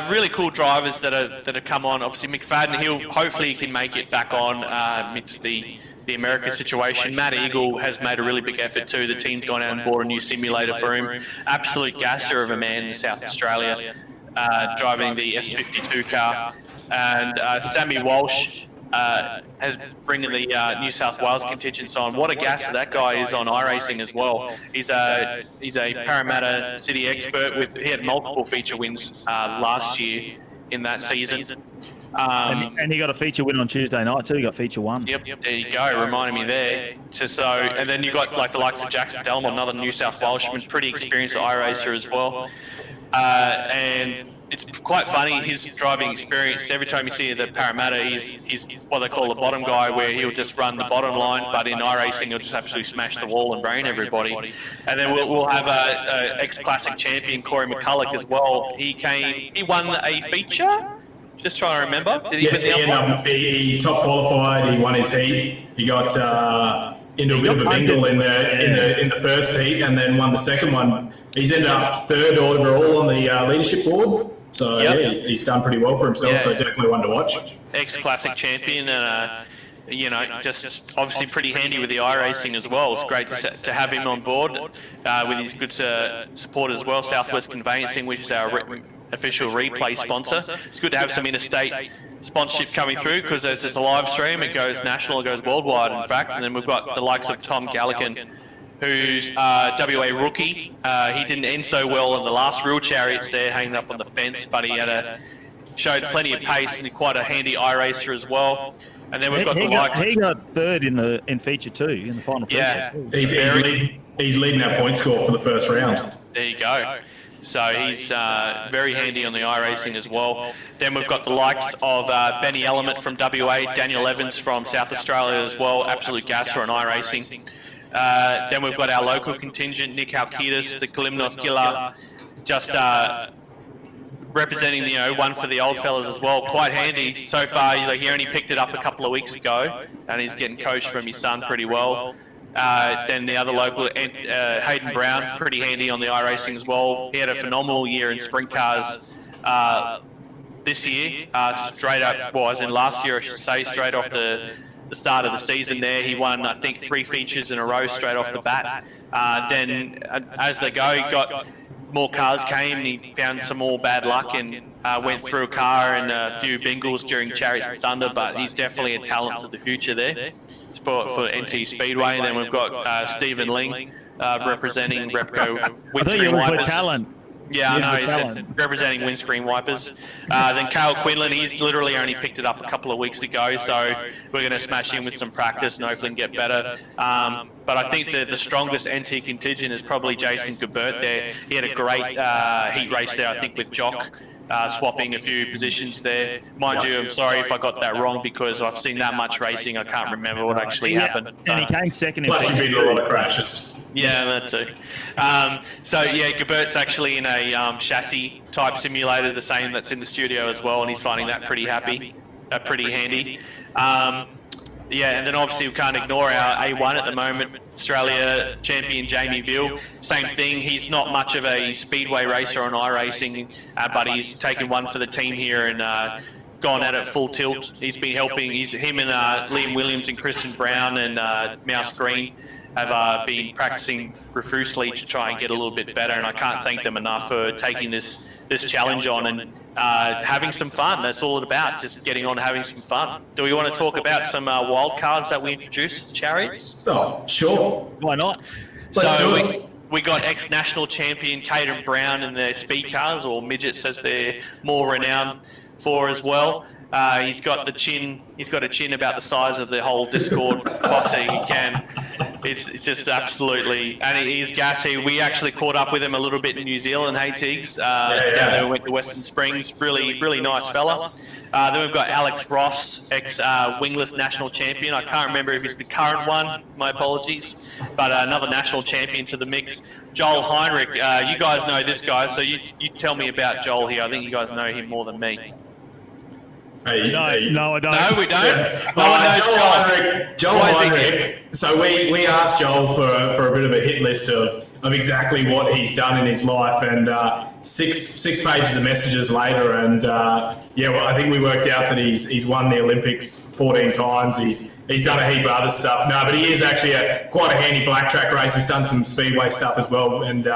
Speaker 2: Really cool drivers that have come on. Obviously, McFadden, hopefully he can make it back on amidst the America situation. Matt Eagle has made a really big effort too. The team's gone out and bought a new simulator for him. Absolute gasser of a man in South Australia, driving the S52 car. And Sammy Walsh has bringing the New South Wales contingents on. What a gasser that guy is on iRacing as well. He's a Parramatta City expert. He had multiple feature wins last year in that season.
Speaker 3: And he got a feature win on Tuesday night too. He got feature 1.
Speaker 2: Yep, there you go. Reminding me there. And then you got the likes of Jackson Delamont, another New South Welshman, pretty experienced iRacer as well. And it's quite funny, his driving experience. Every time you see the Parramatta, he's what they call a bottom guy, where he'll just run the bottom line, but in iRacing he'll just absolutely smash the wall and brain everybody. And then we'll have a ex-classic champion, Corey McCulloch, as well. He won a feature. Just trying to remember. Did he?
Speaker 4: Yes, he top qualified. He won his heat. He got into a bit of a bingle in the first heat, and then won the second one. He's ended up 3rd overall on the leadership board. So he's done pretty well for himself. So definitely one to watch.
Speaker 2: Ex-classic champion, and just obviously pretty handy with the iRacing as well. It's great to have him on board with his good support as well. Southwest Conveyancing, which is our official replay sponsor. It's good to have some interstate sponsorship coming through, because there's just a live stream. It goes national, it goes worldwide, in fact. And then we've got the likes of Tom Gallican, who's WA rookie. He didn't end so well in the last real Chariots there, hanging up on the fence, but he showed plenty of pace, and he's quite a handy iRacer as well. And then we've got the likes.
Speaker 3: He got 3rd in feature 2, in the final feature.
Speaker 2: Yeah,
Speaker 4: he's leading our point score for the first round.
Speaker 2: There you go. So he's very handy on the iRacing as well. Then we've got the likes of Benny Element from WA, Daniel Evans from South Australia as well, absolute gasser on iRacing. Then we've got our local contingent, Nick Halkitis, the Kalimnos Killer, just representing one for the old fellas as well. Quite handy so far. He only picked it up a couple of weeks ago, and he's getting coached from his son pretty well. Then the other local, Hayden Brown, pretty handy on the iRacing as well. He had a phenomenal year in sprint cars this year, straight up, as in last year I should say, straight off the start of the season there. He won, I think, 3 features in a row straight off the bat. Then as they go, he got more cars came, and he found some more bad luck and went through a car and a few bingles during Chariots of Thunder, but he's definitely a talent for the future there. For NT Speedway. And then we've got Stephen Ling representing Repco
Speaker 3: I thought you
Speaker 2: windscreen
Speaker 3: were for
Speaker 2: wipers.
Speaker 3: talent.
Speaker 2: Yeah, I
Speaker 3: Yeah,
Speaker 2: know.
Speaker 3: for
Speaker 2: He's
Speaker 3: talent.
Speaker 2: representing windscreen wipers. Then Cale Quinlan, he's literally only picked it up a couple of weeks ago, so we're going to smash him with some practice and hopefully get better. But I think that the strongest NT contingent is probably Jason Gebert there. He had a great heat race there, I think, with Jock. Swapping a few positions there. Mind you, I'm sorry if I got that wrong because I've seen that much racing, I can't remember what actually happened.
Speaker 3: And he came second in
Speaker 4: Plus, you've been in a lot of crashes.
Speaker 2: Yeah, that too. So yeah, Gebert's actually in a chassis type simulator, the same that's in the studio as well, and he's finding that pretty pretty handy. Yeah, and then obviously we can't ignore our A1 at the moment, Australia champion Jamie Veal. Same thing, he's not much of a speedway racer on iRacing, but he's taken one for the team here and gone at it full tilt. He's been helping, him and Liam Williams and Kristen Brown and Mouse Green have been practicing profusely to try and get a little bit better, and I can't thank them enough for taking this challenge on and having some fun. That's all it's about, just getting on, having some fun. Do we want to talk about some wild cards that we introduced, Chariots?
Speaker 4: Oh, sure.
Speaker 3: Why not?
Speaker 4: Let's do
Speaker 2: So
Speaker 4: it.
Speaker 2: we got ex-national champion Caden Brown in their speed cars, or midgets as they're more renowned for as well. He's got the chin. He's got a chin about the size of the whole Discord boxer he can. It's just absolutely, and he's gassy. We actually caught up with him a little bit in New Zealand. Hey Tiggs, down there we went to Western Springs. Really nice fella. Then we've got Alex Ross, ex-wingless national champion. I can't remember if he's the current one. My apologies, but another national champion to the mix. Joel Heinrich. You guys know this guy, so you tell me about Joel here. I think you guys know him more than me.
Speaker 3: No, I don't.
Speaker 2: No, we don't.
Speaker 4: Yeah.
Speaker 2: No one knows
Speaker 4: Joel
Speaker 2: Why is he
Speaker 4: Heinrich. So we asked Joel for a bit of a hit list of exactly what he's done in his life, and six pages of messages later, and well, I think we worked out that he's won the Olympics 14 times. He's done a heap of other stuff. No, but he is actually quite a handy black track race. He's done some speedway stuff as well, and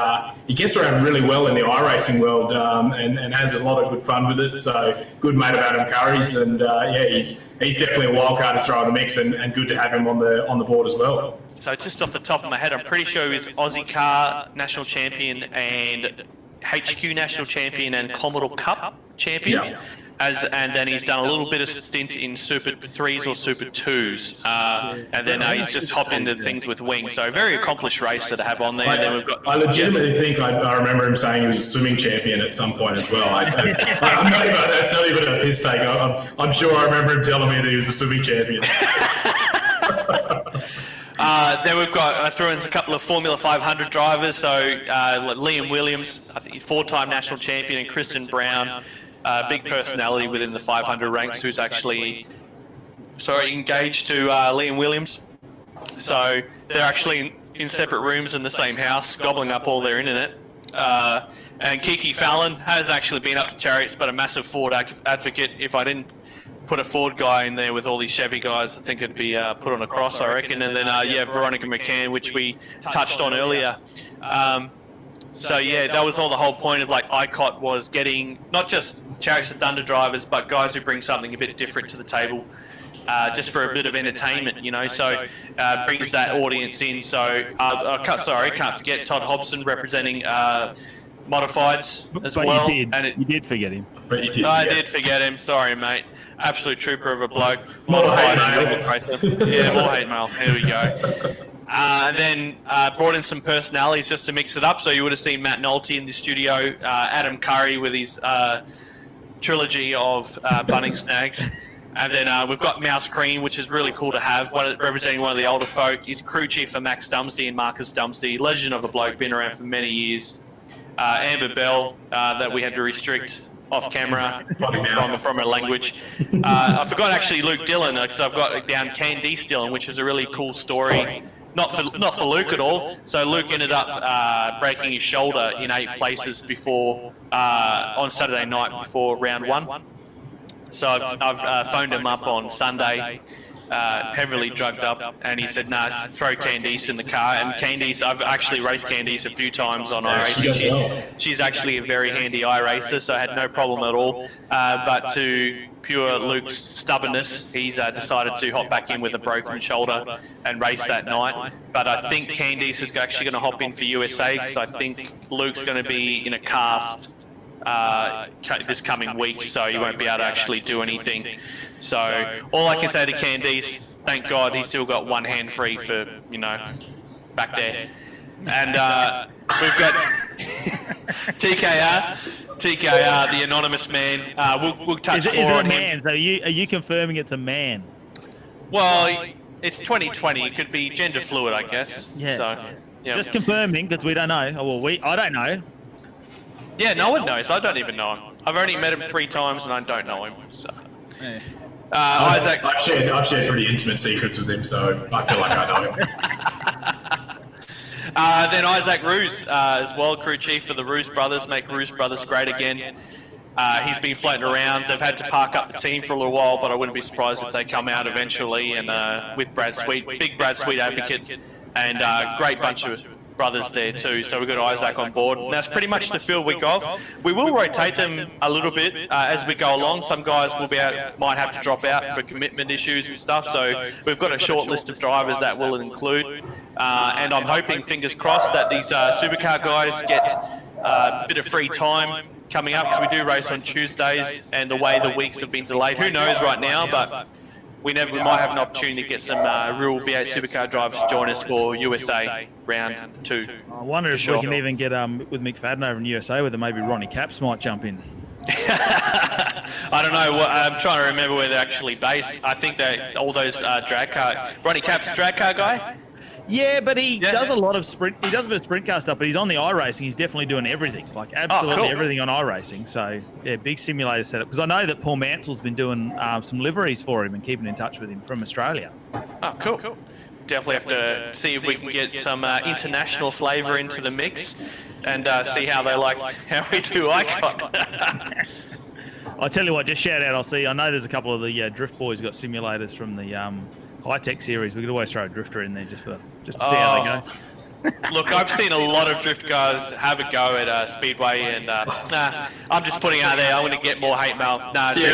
Speaker 4: he gets around really well in the iRacing world, and has a lot of good fun with it. So good mate of Adam Curry's, and he's definitely a wild card to throw in the mix, and good to have him on the board as well.
Speaker 2: So just off the top of my head, I'm pretty sure he was Aussie Car National Champion and HQ National Champion and Commodore Cup Champion.
Speaker 4: Yeah.
Speaker 2: And then he's done a little bit of stint in Super 3s or Super 2s. And then he's just hopped into things with wings. So very accomplished racer to have on there. And then we've got,
Speaker 4: I legitimately think I remember him saying he was a swimming champion at some point as well. That's not even a piss take. I'm sure I remember him telling me that he was a swimming champion.
Speaker 2: then we've got, I threw in a couple of Formula 500 drivers. So Liam Williams, I think 4-time national champion, and Kristen Brown, big personality within the 500 ranks, who's actually, engaged to Liam Williams. So they're actually in separate rooms in the same house, gobbling up all their internet. And Kiki Fallon has actually been up to Chariots, but a massive Ford advocate. If I didn't put a Ford guy in there with all these Chevy guys, I think it'd be put on a cross, I reckon. And then, Veronica McCann, which we touched on earlier. So that was all the whole point of ICOT was getting not just Chariots of Thunder drivers, but guys who bring something a bit different to the table, just for a bit of entertainment, So brings that audience in. So can't forget Todd Hobson representing Modifieds as well.
Speaker 3: You did forget him.
Speaker 4: But you did.
Speaker 2: I did forget him. Sorry, mate. Absolute trooper of a bloke.
Speaker 4: More hate
Speaker 2: mail. Yeah, more hate mail. Here we go. And then brought in some personalities just to mix it up. So you would have seen Matt Nolte in the studio, Adam Curry with his trilogy of bunning snags. And then we've got Mouse Cream, which is really cool to have, representing one of the older folk. He's crew chief for Max Dumsty and Marcus Dumsty, legend of a bloke, been around for many years. Amber Bell, that we had to restrict off camera from her language. I forgot actually Luke Dillon, because I've got down Candice Dillon, which is a really cool story. Not for Luke at all. So Luke ended up breaking his shoulder in 8 places before on Saturday night before round 1. So I've phoned him up on Sunday heavily drugged up, and he said, "Nah, throw Candice in the car." And Candice, I've actually raced Candice a few times on iRacing. She's actually a very handy iRacer, so I had no problem at all. But to pure Luke's stubbornness, he's decided to hop back in with a broken shoulder and race that night. But I think Candice is actually going to hop in for USA, because I think Luke's going to be in a cast this coming week, so he won't be able to actually do anything. So all I can say to Candice, thank God he's still got one hand free for, back there. And we've got TKR, the anonymous man. We'll touch
Speaker 3: is
Speaker 2: more
Speaker 3: it
Speaker 2: on
Speaker 3: a man?
Speaker 2: him.
Speaker 3: So are you confirming it's a man?
Speaker 2: Well, it's 2020. It could be gender fluid, I guess.
Speaker 3: Yeah.
Speaker 2: So, yeah.
Speaker 3: Just confirming, because we don't know. Oh, well, I don't know.
Speaker 2: Yeah, no one knows. I don't even know him. I've only met him 3 times and I don't know him. So. Isaac,
Speaker 4: I've shared pretty intimate secrets with him, so I feel like I know him.
Speaker 2: then Isaac Roos as well, crew chief for the Roos brothers, make Roos brothers great again. He's been floating around. They've had to park up the team for a little while, but I wouldn't be surprised if they come out eventually. And with Brad Sweet, big Brad Sweet advocate, and great bunch of brothers there too. So we've got Isaac on board. And that's pretty much the field we got. We will rotate them a little bit as we go along. Some guys will might have to drop out for commitment issues and stuff. So we've got a short list of drivers that will include. And I'm hoping, fingers crossed, that these supercar guys get a bit of free time coming up, because we do race on Tuesdays, and the way the weeks have been delayed, who knows right now, but we might have an opportunity to get some real V8 supercar drivers to join us for USA round 2.
Speaker 3: I wonder if we can even get with McFadden over in USA, whether maybe Ronnie Caps might jump in.
Speaker 2: I don't know. I'm trying to remember where they're actually based. I think that all those drag car. Ronnie Caps, drag car guy.
Speaker 3: Yeah, but he does a lot of sprint. He does a bit of sprint car stuff, but he's on the iRacing. He's definitely doing everything, like absolutely everything on iRacing. So yeah, big simulator setup. Because I know that Paul Mansell's been doing some liveries for him and keeping in touch with him from Australia.
Speaker 2: Oh, cool. Definitely have to see if we can get some international flavour into the mix, and see how they like how we do Icon.
Speaker 3: I'll tell you what, just shout out. I know there's a couple of the Drift boys got simulators from the high-tech series. We could always throw a drifter in there just to see how they go.
Speaker 2: Look, I've seen a lot of drift guys have a go at Speedway, and I'm just putting out there, I'm going to get more hate mail. No good.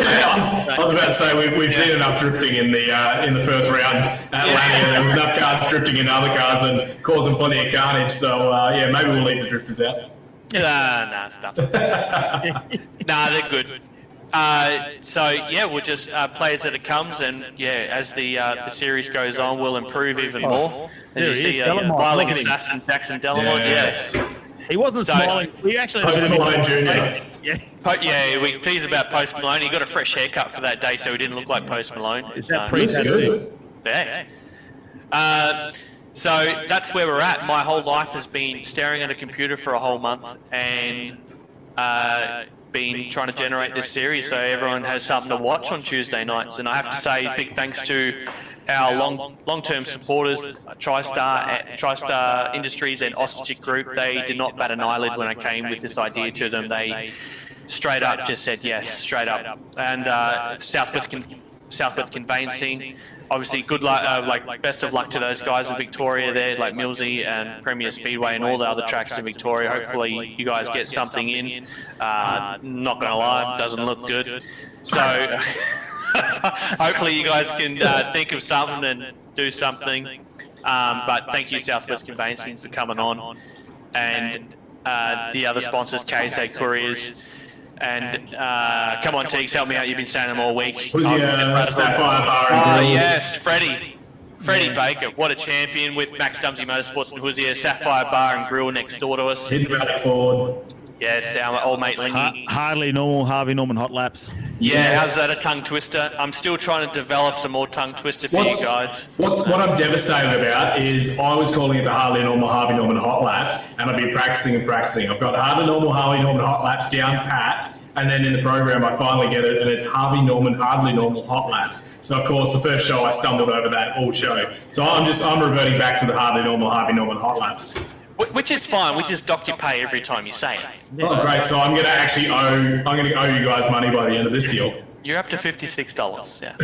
Speaker 4: I was about to say we've seen enough drifting in the first round at Lania. There was enough cars drifting in other cars and causing plenty of carnage. So maybe we'll leave the drifters out.
Speaker 2: Nah, stuff. Nah, they're good. We'll just play as it comes, and as the series goes on, we'll improve even more. As you see, Riley Assassin, Jackson Delamont, yes.
Speaker 3: He wasn't smiling. We actually
Speaker 4: Post Malone Jr.
Speaker 2: We teased about Post Malone. He got a fresh haircut for that day, so he didn't look like Post Malone.
Speaker 3: Is that pre-tattoo?
Speaker 2: Yeah. So that's where we're at. My whole life has been staring at a computer for a whole month and been trying to generate this series so everyone has something to watch on Tuesday nights. And I have to say big thanks to our long-term supporters, TriStar Industries and Ostrich Group. They did not bat an eyelid when I came with this idea to them. They straight up just said yes, straight up. And Southwest Conveyancing, obviously good luck, best of luck to those guys in Victoria there, like Millsy and Premier Speedway and all the other tracks in Victoria. Hopefully you guys get something in. Not gonna lie, doesn't look good. So hopefully you guys can think of something and do something. But thank you, Southwest Conveyancing, for coming on, and the other sponsors, KSA Couriers. And come on, Teeks, help me out. You've been saying them all week.
Speaker 4: Who's Sapphire Bar and Grill?
Speaker 2: Yes, Freddie Baker. What a champion with Max Dumsey Motorsports and Hoosier. Sapphire Bar and Grill next door to us.
Speaker 4: Hidden Valley Ford.
Speaker 2: Yes, our old mate Lingy.
Speaker 3: Hardly Normal, Harvey Norman Hot Laps.
Speaker 2: Yeah, how's that a tongue twister? I'm still trying to develop some more tongue twister for you guys.
Speaker 4: What I'm devastated about is I was calling it the Harley Normal, Harvey Norman Hot Laps, and I've been practicing. I've got Harley Normal, Harvey Norman Hot Laps down pat, and then in the program I finally get it, and it's Harvey Norman, Hardly Normal Hot Laps. So of course the first show I stumbled over that all show. So I'm reverting back to the Harley Normal, Harvey Norman Hot Laps.
Speaker 2: Which is fine. We just dock your pay every time you say it.
Speaker 4: Oh, great! So I'm going to owe you guys money by the end of this deal.
Speaker 2: You're up to $56. Yeah.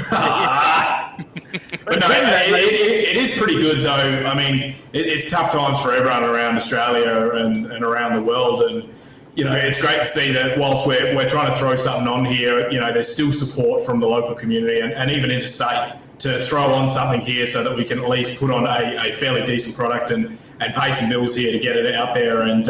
Speaker 4: But no, it is pretty good though. I mean, it's tough times for everyone around Australia and around the world, and it's great to see that whilst we're trying to throw something on here, there's still support from the local community and even interstate to throw on something here so that we can at least put on a fairly decent product and pay some bills here to get it out there. And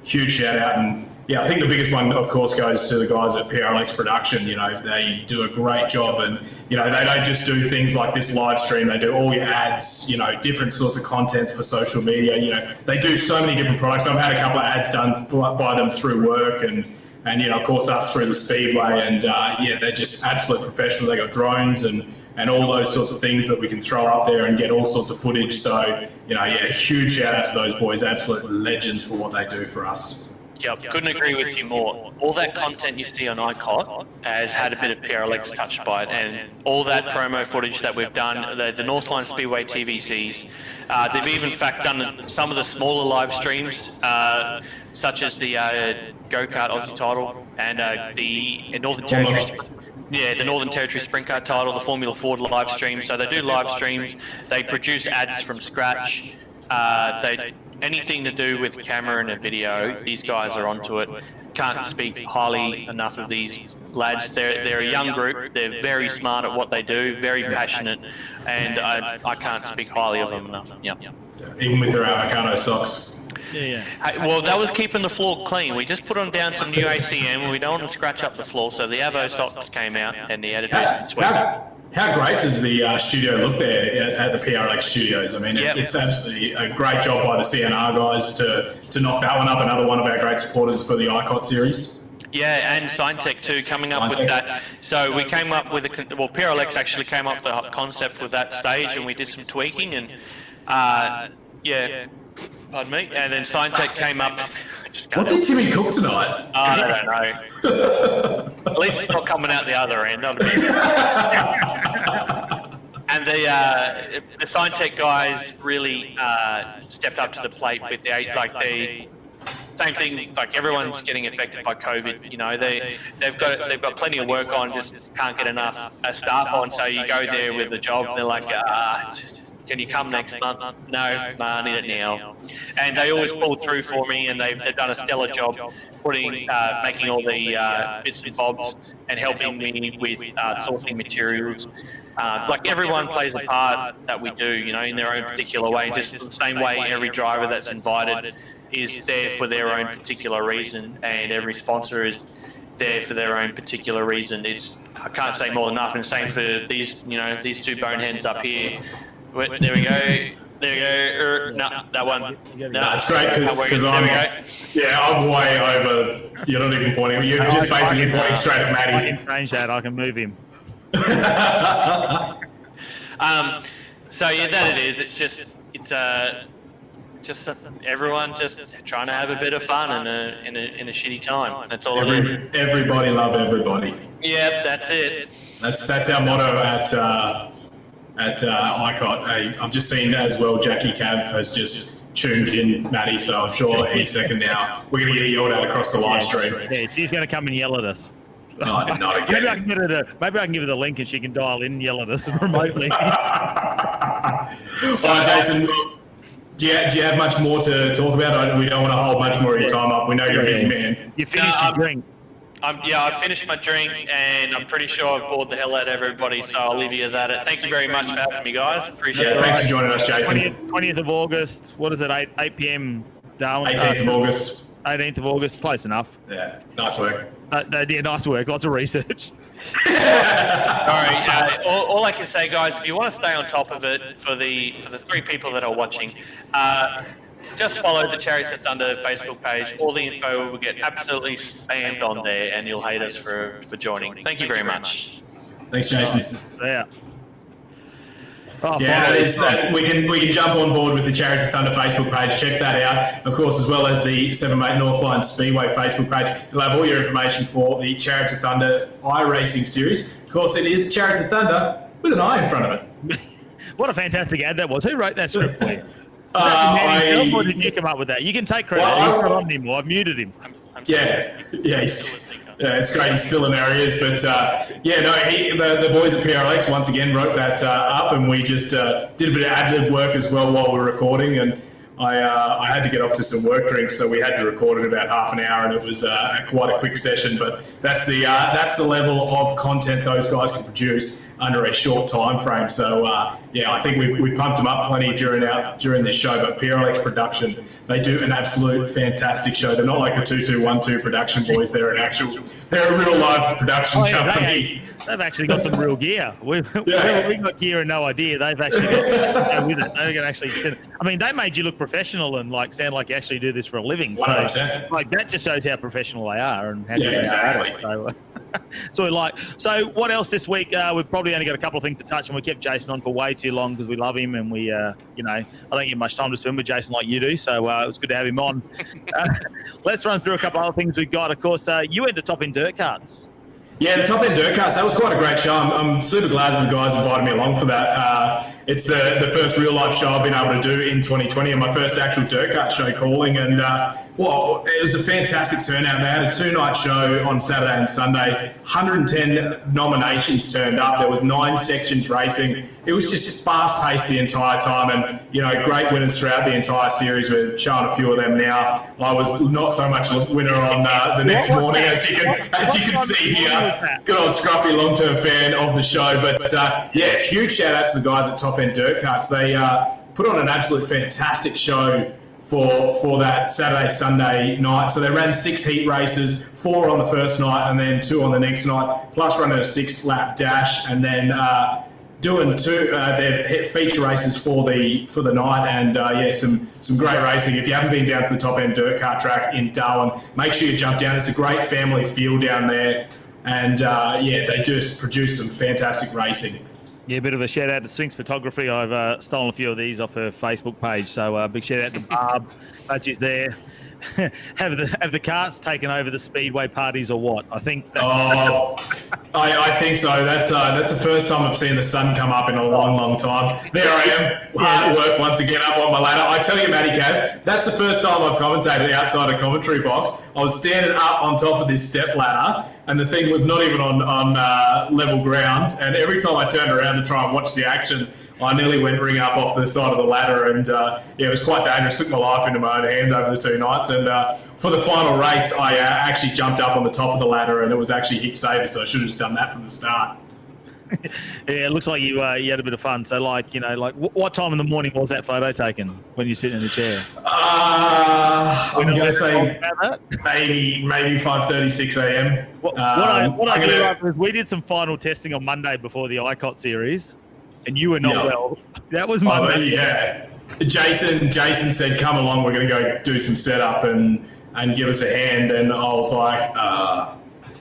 Speaker 4: huge shout out. And I think the biggest one, of course, goes to the guys at PRLX Production. They do a great job, and they don't just do things like this live stream. They do all your ads, different sorts of contents for social media. They do so many different products. I've had a couple of ads done by them through work, and of course us through the Speedway, and they're just absolute professionals. They got drones and all those sorts of things that we can throw up there and get all sorts of footage. So huge shout out to those boys, absolute legends for what they do for us.
Speaker 2: Yep, couldn't agree with you more. All that content you see on ICOT has had a bit of PRLX touched by it, and all that promo footage that we've done, the Northline Speedway TVCs, they've even in fact done some of the smaller live streams, such as the Go-Kart Aussie title and the Northern Territory. Yeah, the Northern Territory Sprint Car title, the Formula Ford live stream. So they do live streams. They produce ads from scratch. Anything to do with camera and a video, these guys are onto it. Can't speak highly enough of these lads. They're a young group. They're very smart at what they do, very passionate, and I can't speak highly of them enough. Yep.
Speaker 4: Even with their avocado socks.
Speaker 3: Yeah.
Speaker 2: Well, that was keeping the floor clean. We just put on down some new ACM, and we don't want to scratch up the floor, so the Avo socks came out, and the editors sweat.
Speaker 4: How great does the studio look there at the PRLX studios? I mean, it's absolutely a great job by the CNR guys to knock that one up. Another one of our great supporters for the ICOT series.
Speaker 2: Yeah, and Signtech too, coming up with that. So we came up with PRLX actually came up with the concept with that stage, and we did some tweaking, and pardon me, and then Signtech came up.
Speaker 4: What did Timmy cook tonight?
Speaker 2: I don't know. At least it's not coming out the other end. And the Signtech guys really stepped up to the plate with the same thing. Like everyone's getting affected by COVID. They've got plenty of work on, just can't get enough staff on. So you go there with a job, and they're like, can you come next month? No, I need it now. And they always pull through for me, and they've done a stellar job making all the bits and bobs and helping me with sourcing materials. Like everyone plays a part that we do, in their own particular way. Just the same way every driver that's invited is there for their own particular reason, and every sponsor is there for their own particular reason. I can't say more than enough, and same for these two boneheads up here. There we go. No, that one. No,
Speaker 4: it's great because I'm way over. You're not even pointing. You're just basically pointing straight at Matty.
Speaker 3: I can change that. I can move him.
Speaker 2: So that it is. It's just everyone just trying to have a bit of fun in a shitty time. That's all.
Speaker 4: Everybody love everybody.
Speaker 2: Yep, that's it.
Speaker 4: That's our motto at ICOT. I've just seen as well, Jackie Cav has just tuned in, Matty, so I'm sure any second now we're going to get yelled at across the live stream.
Speaker 3: Yeah, she's going to come and yell at us.
Speaker 4: No, not again.
Speaker 3: Maybe I can give her the link and she can dial in and yell at us remotely.
Speaker 4: All right, Jason, do you have much more to talk about? We don't want to hold much more of your time up. We know you're a busy man.
Speaker 3: You finished your drink.
Speaker 2: I finished my drink, and I'm pretty sure I've bored the hell out of everybody, so I'll leave you as at it. Thank you very much for having me, guys. Appreciate it.
Speaker 4: Thanks for joining us, Jason.
Speaker 3: 20th of August, what is it, 8 p.m. Darwin?
Speaker 4: 18th of August.
Speaker 3: 18th of August, close enough.
Speaker 4: Yeah, nice work.
Speaker 3: Nice work, lots of research.
Speaker 2: All right, all I can say, guys, if you want to stay on top of it, for the three people that are watching, just follow the Chariots of Thunder Facebook page. All the info will get absolutely spammed on there, and you'll hate us for joining. Thank you very much.
Speaker 4: Thanks, Jason.
Speaker 3: Yeah.
Speaker 4: We can jump on board with the Chariots of Thunder Facebook page. Check that out, of course, as well as the 7-Mate Northline Speedway Facebook page. You'll have all your information for the Chariots of Thunder iRacing series. Of course, it is Chariots of Thunder with an I in front of it.
Speaker 3: What a fantastic ad that was. Who wrote that script for you? Or did you come up with that? You can take credit. He's not on anymore. I've muted him.
Speaker 2: I'm
Speaker 4: yeah. it's great he's still in our ears. But the boys at PRLX once again wrote that up, and we just did a bit of ad-lib work as well while we were recording. And I had to get off to some work drinks, so we had to record it about half an hour, and it was quite a quick session. But that's the level of content those guys can produce under a short time frame. So I think we've pumped them up plenty during this show. But PRLX Production, they do an absolute fantastic show. They're not like the 2212 production boys. They're a real live production company.
Speaker 3: They've actually got some real gear. We've got gear and no idea. They've actually got with it. They can actually extend it. I mean, they made you look professional and sound like you actually do this for a living. So
Speaker 4: 100%.
Speaker 3: that just shows how professional they are and how
Speaker 4: exactly.
Speaker 3: So what else this week? We've probably only got a couple of things to touch on. We kept Jason on for way too long because we love him, and we, I don't get much time to spend with Jason like you do. So it was good to have him on. Let's run through a couple other things we've got. Of course, you went to Top End Dirt Carts.
Speaker 4: Yeah, the Top End Dirt Carts, that was quite a great show. I'm super glad that the guys invited me along for that. It's the first real life show I've been able to do in 2020, and my first actual dirt kart show calling. And it was a fantastic turnout. They had a 2-night show on Saturday and Sunday. 110 nominations turned up. There was 9 sections racing. It was just fast paced the entire time, and great winners throughout the entire series. We're showing a few of them now. I was not so much a winner on the next morning, as you can see here. Good old scruffy long-term fan of the show. But huge shout out to the guys at Top End Dirt Carts. They put on an absolute fantastic show for that Saturday, Sunday night. So they ran 6 heat races, 4 on the first night and then 2 on the next night, plus running a 6-lap dash, and then doing 2 their feature races for the night. And some great racing. If you haven't been down to the Top End Dirt Kart track in Darwin, make sure you jump down. It's a great family feel down there, and they just produce some fantastic racing.
Speaker 3: Yeah, a bit of a shout out to Sphinx Photography. I've stolen a few of these off her Facebook page, so big shout out to Barb. She's there. have the carts taken over the speedway parties or what? I think.
Speaker 4: I think so. That's the first time I've seen the sun come up in a long, long time. There I am, hard at work once again up on my ladder. I tell you, Matty Cav, that's the first time I've commentated outside a commentary box. I was standing up on top of this step ladder, and the thing was not even on level ground. And every time I turned around to try and watch the action, I nearly went ring up off the side of the ladder, and it was quite dangerous. Took my life into my own hands over the 2 nights. And for the final race, I actually jumped up on the top of the ladder, and it was actually hip saver, so I should have just done that from the start.
Speaker 3: Yeah, it looks like you had a bit of fun. So, what time in the morning was that photo taken when you're sitting in the chair?
Speaker 4: I'm going to say maybe 5:36 a.m.
Speaker 3: What I do love is we did some final testing on Monday before the ICOT series, and you were not well. That was Monday.
Speaker 4: Yeah. Jason said, "Come along, we're going to go do some setup and give us a hand." And I was like,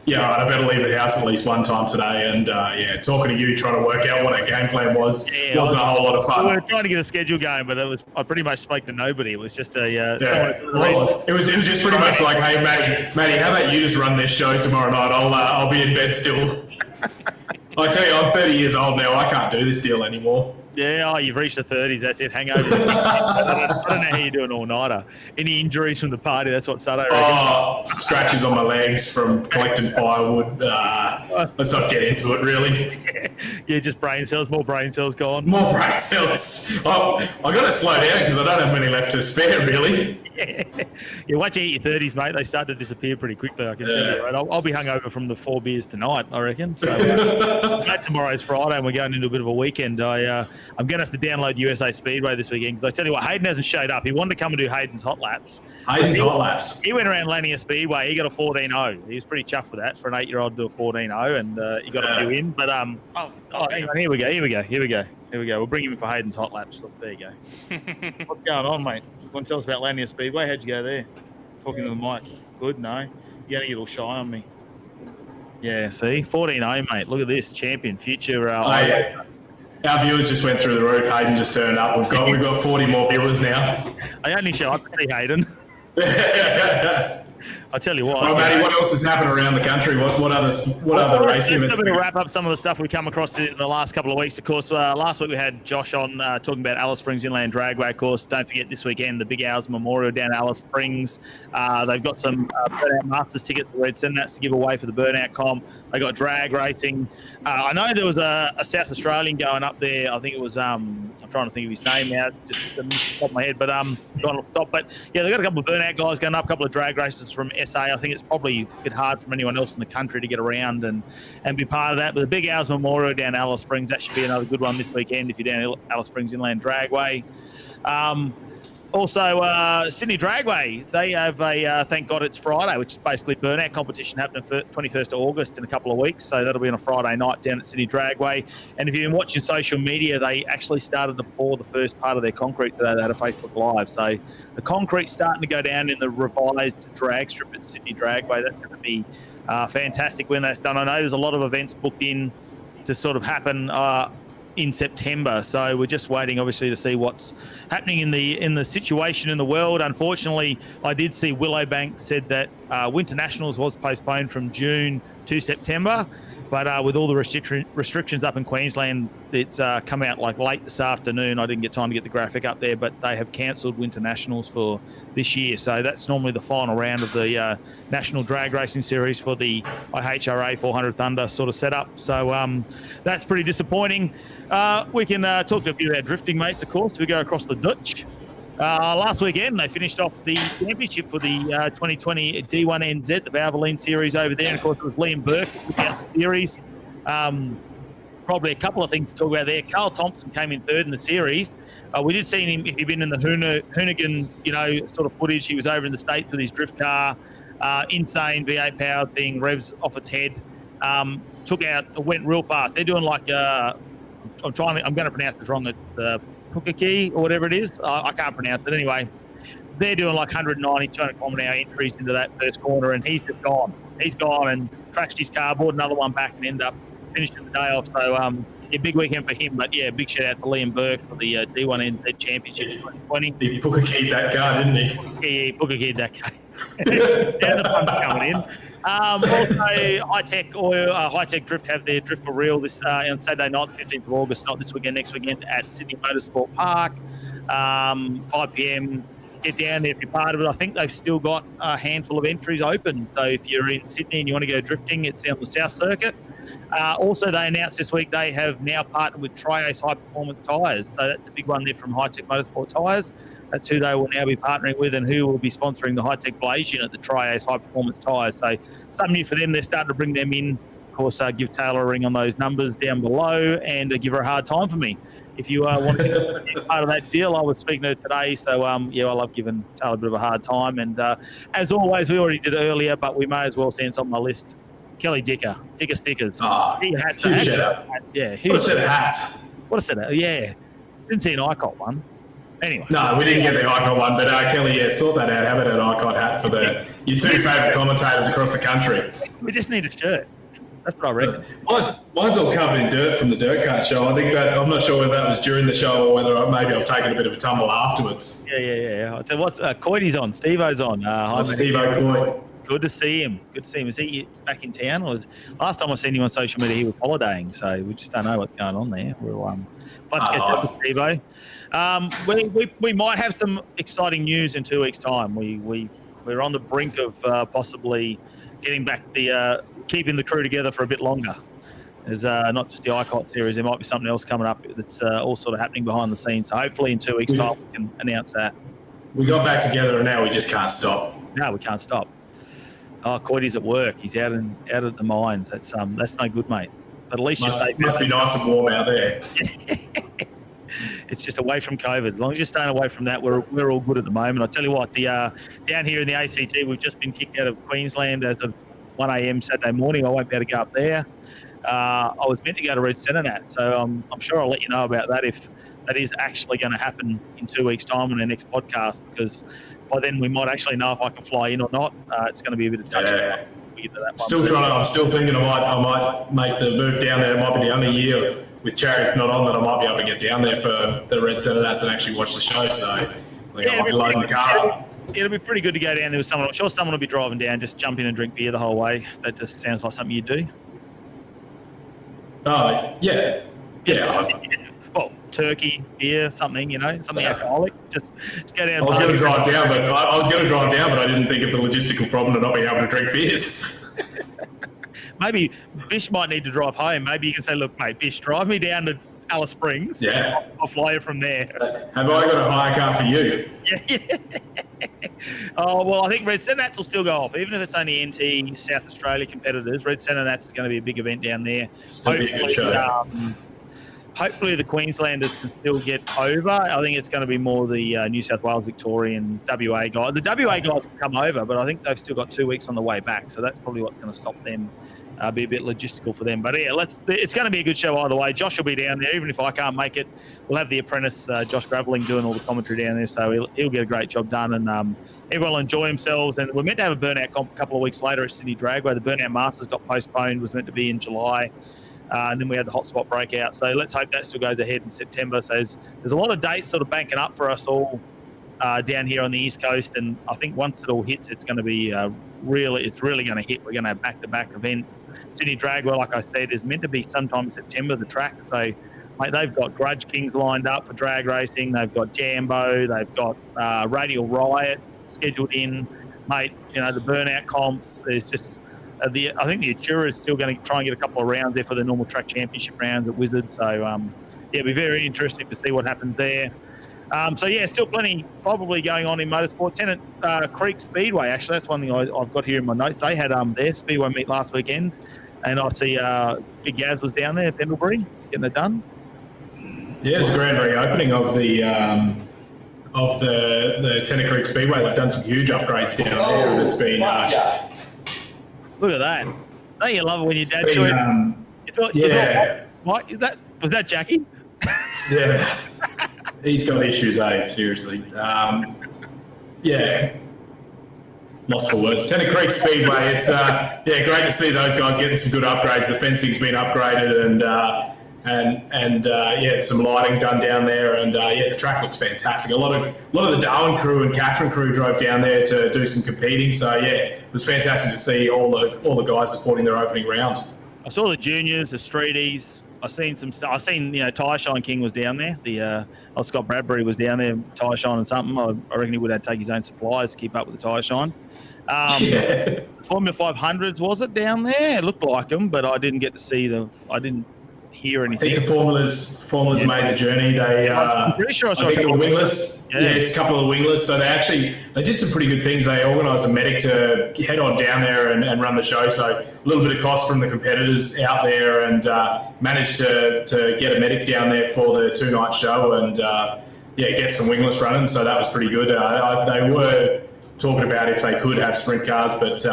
Speaker 4: I better leave the house at least one time today. And talking to you, trying to work out what our game plan wasn't a whole lot of fun.
Speaker 3: We were trying to get a schedule going, but I pretty much spoke to nobody. It was just
Speaker 4: it was just pretty much like, "Hey, Matty, how about you just run this show tomorrow night? I'll be in bed still." I tell you, I'm 30 years old now. I can't do this deal anymore.
Speaker 3: Yeah, you've reached the 30s. That's it. Hangover. I don't know how you're doing all-nighter. Any injuries from the party? That's what Sato reckons.
Speaker 4: Scratches on my legs from collecting firewood. Let's not get into it, really.
Speaker 3: Yeah, just brain cells. More brain cells gone.
Speaker 4: More brain cells. I got to slow down because I don't have many left to spare, really.
Speaker 3: Yeah, once you hit your 30s, mate, they start to disappear pretty quickly, I can tell you. Right? I'll be hungover from the 4 beers tonight, I reckon. So tomorrow's Friday and we're going into a bit of a weekend. I'm going to have to download USA Speedway this weekend because I tell you what, Hayden hasn't showed up. He wanted to come and do Hayden's Hot Laps. He went around Lanier Speedway. He got a 14.0. He was pretty chuffed with that for an 8-year-old to do a 14.0, and he got a few in. But hang on, here we go. We'll bring him in for Hayden's Hot Laps. Look, there you go. What's going on, mate? You want to tell us about Lanier Speedway? How'd you go there? Talking to the mic. Good, no? You're going to get all shy on me. Yeah, see? 14.0, mate. Look at this. Champion, future.
Speaker 4: Our viewers just went through the roof. Hayden just turned up. We've got 40 more viewers now.
Speaker 3: I only show up to see Hayden. I I tell you what.
Speaker 4: Well, Matty, what else has happened around the country? What other racing events?
Speaker 3: To wrap up some of the stuff we come across in the last couple of weeks. Of course, last week we had Josh on talking about Alice Springs Inland Dragway. Of course, don't forget this weekend the Big Hours Memorial down at Alice Springs. They've got some Burnout Masters tickets for Red Senats to give away for the Burnout Comp. They got drag racing. I know there was a South Australian going up there. I think it was I'm trying to think of his name now. It's just on the top of my head, but gone off the top. But yeah, they've got a couple of Burnout guys going up, a couple of drag races from SA. I think it's probably a bit hard from anyone else in the country to get around and be part of that. But the Big Hours Memorial down Alice Springs, that should be another good one this weekend if you're down at Alice Springs Inland Dragway. Also, Sydney Dragway, they have a Thank God It's Friday, which is basically burnout competition happening for 21st of August in a couple of weeks. So that'll be on a Friday night down at Sydney Dragway. And if you've been watching social media, they actually started to pour the first part of their concrete today. They had a Facebook Live. So the concrete's starting to go down in the revised drag strip at Sydney Dragway. That's going to be fantastic when that's done. I know there's a lot of events booked in to sort of happen in September, so we're just waiting obviously to see what's happening in the situation in the world. Unfortunately, I did see Willowbank said that Winter Nationals was postponed from June to September, but with all the restrictions up in Queensland, it's come out like late this afternoon. I didn't get time to get the graphic up there, but they have cancelled Winter Nationals for this year. So that's normally the final round of the National Drag Racing Series for the IHRA 400 Thunder sort of setup. So that's pretty disappointing. We can talk to a few of our drifting mates, of course. We go across the Dutch. Last weekend, they finished off the championship for the 2020 D1NZ, the Valvoline Series over there. And, of course, it was Liam Burke who took out the series. Probably a couple of things to talk about there. Carl Thompson came in third in the series. We did see him, if you've been in the Hoonigan, sort of footage, he was over in the States with his drift car. Insane V8 powered thing, revs off its head. Went real fast. They're doing like, I'm going to pronounce this wrong. It's Pukaki or whatever it is. I can't pronounce it anyway. They're doing like 190, 200 km/h entries into that first corner, and he's just gone. He's gone and trashed his car, bought another one back, and ended up finishing the day off. So, a big weekend for him. But yeah, big shout out to Liam Burke for the D1NZ Championship in 2020.
Speaker 4: He Pukaki that car, didn't he?
Speaker 3: Yeah, Pukaki that car. Yeah, the fun's coming in. Also, High Tech Drift have their Drift for Real this on Saturday night, 15th of August, not this weekend, next weekend at Sydney Motorsport Park, 5 p.m. Get down there if you're part of it. I think they've still got a handful of entries open. So if you're in Sydney and you want to go drifting, it's on the South Circuit. Also, they announced this week they have now partnered with Tri-Ace High Performance Tyres. So that's a big one there from High Tech Motorsport Tyres. That's who they will now be partnering with and who will be sponsoring the High Tech Blaze unit, the Tri-Ace High Performance Tyres. So something new for them. They're starting to bring them in. Of course, give Taylor a ring on those numbers down below and give her a hard time for me. If you want to be part of that deal, I was speaking to her today. So, I love giving Taylor a bit of a hard time. And as always, we already did it earlier, but we may as well see it's on my list. Kelly Dicker Stickers.
Speaker 4: He
Speaker 3: has
Speaker 4: huge shout out.
Speaker 3: Yeah,
Speaker 4: what a set of hats.
Speaker 3: What a set of, yeah. Didn't see an ICOT one. Anyway.
Speaker 4: No, we didn't get the ICOT one, but Kelly, sort that out. Have it an ICOT hat for your two favourite commentators across the country.
Speaker 3: We just need a shirt. That's what I reckon.
Speaker 4: Mine's all covered in dirt from the dirt cart show. I think I'm not sure whether that was during the show or whether maybe I've taken a bit of a tumble afterwards.
Speaker 3: Yeah. What's Coyty's on? Steve-O's on. Hi,
Speaker 4: Steve-O Coy.
Speaker 3: Good to see him. Is he back in town? Last time I seen him on social media, he was holidaying, so we just don't know what's going on there. We'll let's get up with Steve-O. We might have some exciting news in 2 weeks' time. We're on the brink of possibly getting back keeping the crew together for a bit longer. There's not just the ICOT series. There might be something else coming up that's all sort of happening behind the scenes. So hopefully in 2 weeks' time we can announce that.
Speaker 4: We got back together and now we just can't stop.
Speaker 3: No, we can't stop. Oh, Coyty's at work. He's out at the mines. That's no good, mate. But at least
Speaker 4: must be nice and warm out there.
Speaker 3: It's just away from COVID. As long as you're staying away from that, we're all good at the moment. I tell you what, down here in the ACT, we've just been kicked out of Queensland as of 1 a.m. Saturday morning. I won't be able to go up there. I was meant to go to Red Senat, so I'm sure I'll let you know about that if that is actually going to happen in 2 weeks' time on our next podcast, because by then we might actually know if I can fly in or not. It's going to be a bit of touch.
Speaker 4: Yeah. We get to that I'm still thinking I might make the move down there. It might be the only year with Chariots not on that I might be able to get down there for the Red Senats and actually watch the show. So I might be loading the car up.
Speaker 3: it'll be pretty good to go down there with someone. I'm sure someone will be driving down, just jump in and drink beer the whole way. That just sounds like something you do.
Speaker 4: Oh, yeah. Yeah.
Speaker 3: Well, turkey, beer, something, something alcoholic. Just go down.
Speaker 4: I was going to drive down, but I didn't think of the logistical problem of not being able to drink beers.
Speaker 3: Maybe Bish might need to drive home. Maybe you can say, look, mate, Bish, drive me down to Alice Springs.
Speaker 4: Yeah.
Speaker 3: I'll fly you from there.
Speaker 4: Have I got a hire car for you?
Speaker 3: Yeah. Oh, well, I think Red Centre Nats will still go off. Even if it's only NT South Australia competitors, Red Centre Nats is going to be a big event down there.
Speaker 4: Still be a good show.
Speaker 3: Hopefully the Queenslanders can still get over. I think it's going to be more the New South Wales, Victorian, WA guys. The WA guys can come over, but I think they've still got 2 weeks on the way back. So that's probably what's going to stop them. Be a bit logistical for them. But yeah, it's going to be a good show either way. Josh will be down there. Even if I can't make it, we'll have the apprentice, Josh Graveling, doing all the commentary down there. So he'll get a great job done, and everyone will enjoy themselves. And we're meant to have a burnout comp a couple of weeks later at Sydney Dragway. The Burnout Masters got postponed, was meant to be in July. And then we had the hotspot breakout. So let's hope that still goes ahead in September. So there's a lot of dates sort of banking up for us all down here on the East Coast. And I think once it all hits, it's going to be it's really going to hit. We're going to have back-to-back events. Sydney Dragway, like I said, is meant to be sometime in September, the track. So mate, they've got Grudge Kings lined up for drag racing. They've got Jambo. They've got Radial Riot scheduled in. Mate, the burnout comps. There's just... I think the Atura is still going to try and get a couple of rounds there for the normal track championship rounds at Wizard. So, it'll be very interesting to see what happens there. Still plenty probably going on in motorsport. Tennant Creek Speedway, actually, that's one thing I've got here in my notes. They had their Speedway meet last weekend, and I see Big Gaz was down there at Pendlebury getting it done.
Speaker 4: Yeah, it's a grand reopening of the Tennant Creek Speedway. They've done some huge upgrades down there, and it's been...
Speaker 3: Look at that. Don't you love it when your dad
Speaker 4: been,
Speaker 3: showed you thought, what? Was that Jackie?
Speaker 4: Yeah. He's got issues, seriously. Lost for words. Tennant Creek Speedway, it's great to see those guys getting some good upgrades. The fencing's been upgraded and some lighting done down there, and the track looks fantastic. A lot of the Darwin crew and Catherine crew drove down there to do some competing. So it was fantastic to see all the guys supporting their opening round.
Speaker 3: I saw the juniors, the streeties. I seen some stuff. I seen Tyre Shine King was down there. The Scott Bradbury was down there, Tyre Shine and something. I reckon he would have to take his own supplies to keep up with the Tyre Shine. Formula 500s, was it down there? It looked like them, but I didn't get to see them. I didn't hear anything.
Speaker 4: I think the Formulas made the journey.
Speaker 3: I'm pretty sure I saw
Speaker 4: the wingless. Yeah, it's a couple of wingless. So they did some pretty good things. They organised a medic to head on down there and run the show. So a little bit of cost from the competitors out there, and managed to get a medic down there for the 2-night show and get some wingless running. So that was pretty good. They were talking about if they could have sprint cars, but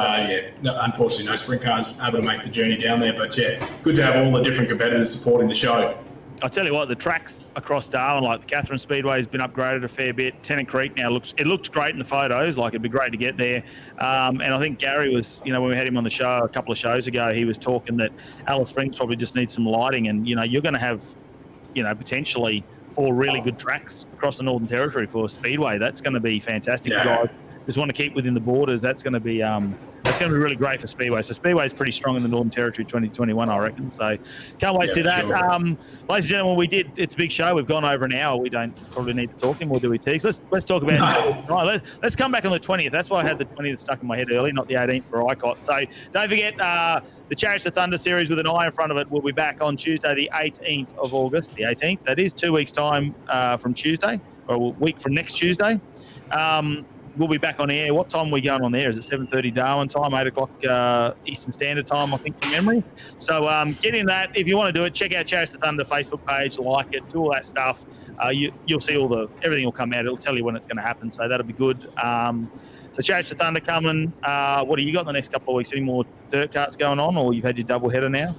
Speaker 4: unfortunately no sprint cars able to make the journey down there. But good to have all the different competitors supporting the show.
Speaker 3: I tell you what, the tracks across Darwin, like the Catherine Speedway, has been upgraded a fair bit. Tennant Creek now looks great in the photos. Like, it'd be great to get there. And I think Gary was, when we had him on the show a couple of shows ago, he was talking that Alice Springs probably just needs some lighting, and you're going to have, potentially 4 really good tracks across the Northern Territory for Speedway. That's going to be fantastic for guys. Just want to keep within the borders. That's going to be really great for Speedway. So Speedway is pretty strong in the Northern Territory 2021, I reckon. So can't wait to see that.
Speaker 4: Sure.
Speaker 3: Ladies and gentlemen, it's a big show. We've gone over an hour. We don't probably need to talk anymore, do we, Teagues? Let's talk about right, let's come back on the 20th. That's why I had the 20th stuck in my head early, not the 18th for ICOT. So don't forget the Chariots of Thunder series with an eye in front of it will be back on Tuesday, the 18th of August. The 18th. That is 2 weeks' time from Tuesday, or a week from next Tuesday. We'll be back on air. What time are we going on there? Is it 7:30 Darwin time, 8 o'clock Eastern Standard Time, I think, from memory? So get in that. If you want to do it, check out Chariots of Thunder Facebook page, like it, do all that stuff. You'll see everything will come out. It'll tell you when it's going to happen, so that'll be good. So Chariots of Thunder coming. What do you got in the next couple of weeks? Any more dirt carts going on, or you've had your double header now?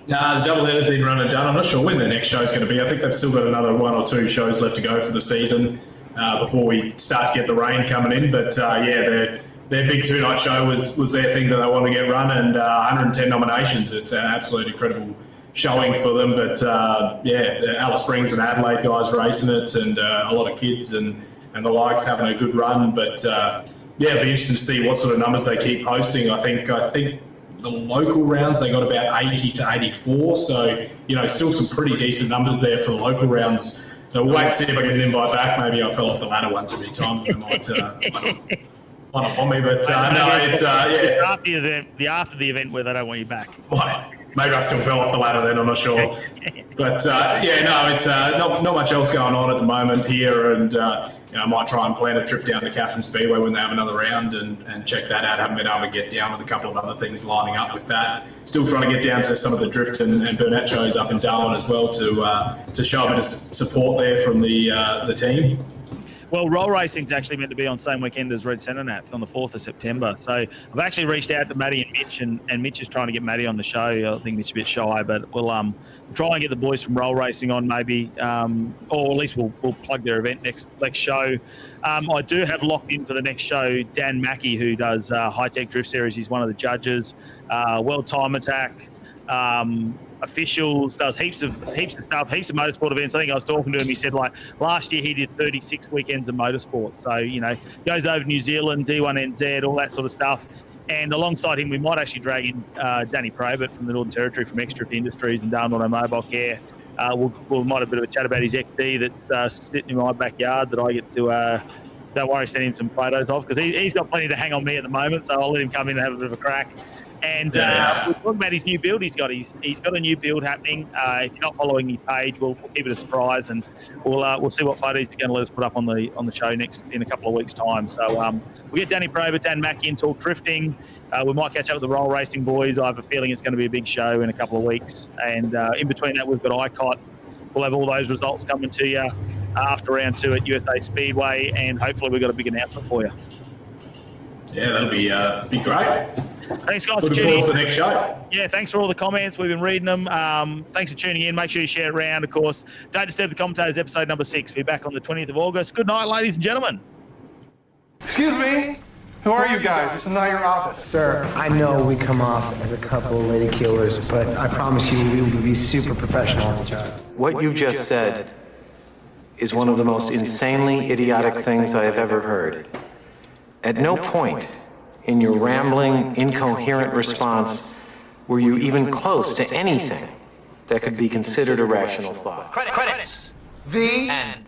Speaker 4: The double header's been run and done. I'm not sure when the next show is going to be. I think they've still got another 1 or 2 shows left to go for the season. Before we start to get the rain coming in. But their big 2-night show was their thing that they wanted to get run, and 110 nominations. It's an absolute incredible showing for them. But the Alice Springs and Adelaide guys racing it, and a lot of kids and and the likes having a good run. But yeah, it'll be interesting to see what sort of numbers they keep posting. I think the local rounds, they got about 80 to 84. So, still some pretty decent numbers there for the local rounds. So we'll wait and see if I get an invite back. Maybe I fell off the ladder one too many times and they might not want me. But no, it's
Speaker 3: after the event where they don't want you back.
Speaker 4: Maybe I still fell off the ladder then, I'm not sure. But it's not much else going on at the moment here, and I might try and plan a trip down to Catherine Speedway when they have another round and check that out. Haven't been able to get down with a couple of other things lining up with that. Still trying to get down to some of the drift and Burnett shows up in Darwin as well to show a bit of support there from the team.
Speaker 3: Well, roll racing's actually meant to be on same weekend as Red Centre Nats on the 4th of September. So I've actually reached out to Matty and Mitch, and Mitch is trying to get Matty on the show. I think Mitch is a bit shy, but we'll try and get the boys from roll racing on maybe, or at least we'll plug their event next show. I do have locked in for the next show Dan Mackey, who does High Tech Drift Series. He's one of the judges. World Time Attack. Officials, does heaps of stuff, heaps of motorsport events. I think I was talking to him. He said last year he did 36 weekends of motorsport. So goes over to New Zealand, D1NZ, all that sort of stuff. And alongside him, we might actually drag in Danny Probert from the Northern Territory from Extrip Industries and Darwin Auto Mobile Care. We might have a bit of a chat about his XD that's sitting in my backyard that I get to. Don't worry, send him some photos of, because he's got plenty to hang on me at the moment. So I'll let him come in and have a bit of a crack. And we're talking about his new build. He's got a new build happening. If you're not following his page, we'll keep it a surprise, and we'll see what photos he's going to let us put up on the show next in a couple of weeks' time. So we'll get Danny Probert, Dan Mackey, and talk drifting. We might catch up with the roll racing boys. I have a feeling it's going to be a big show in a couple of weeks. And in between that, we've got ICOT. We'll have all those results coming to you after round 2 at USA Speedway, and hopefully we've got a big announcement for you.
Speaker 4: Yeah, that'll be great.
Speaker 3: Thanks, guys,
Speaker 4: Looking
Speaker 3: for tuning
Speaker 4: forward
Speaker 3: in.
Speaker 4: to the next show.
Speaker 3: Yeah, thanks for all the comments. We've been reading them. Thanks for tuning in. Make sure you share it around, of course. Don't Disturb the Commentators, episode number 6. We'll be back on the 20th of August. Good night, ladies and gentlemen.
Speaker 5: Excuse me? Who are you guys? This is not your office.
Speaker 6: Sir, I know we come off as a couple of lady killers, but I promise you we will be super professional on the job.
Speaker 7: What you just said is one of the most insanely idiotic things I have ever heard. At no point in your rambling, incoherent response were you even close to anything that could be considered a rational thought.
Speaker 8: Credits.
Speaker 6: The
Speaker 8: End.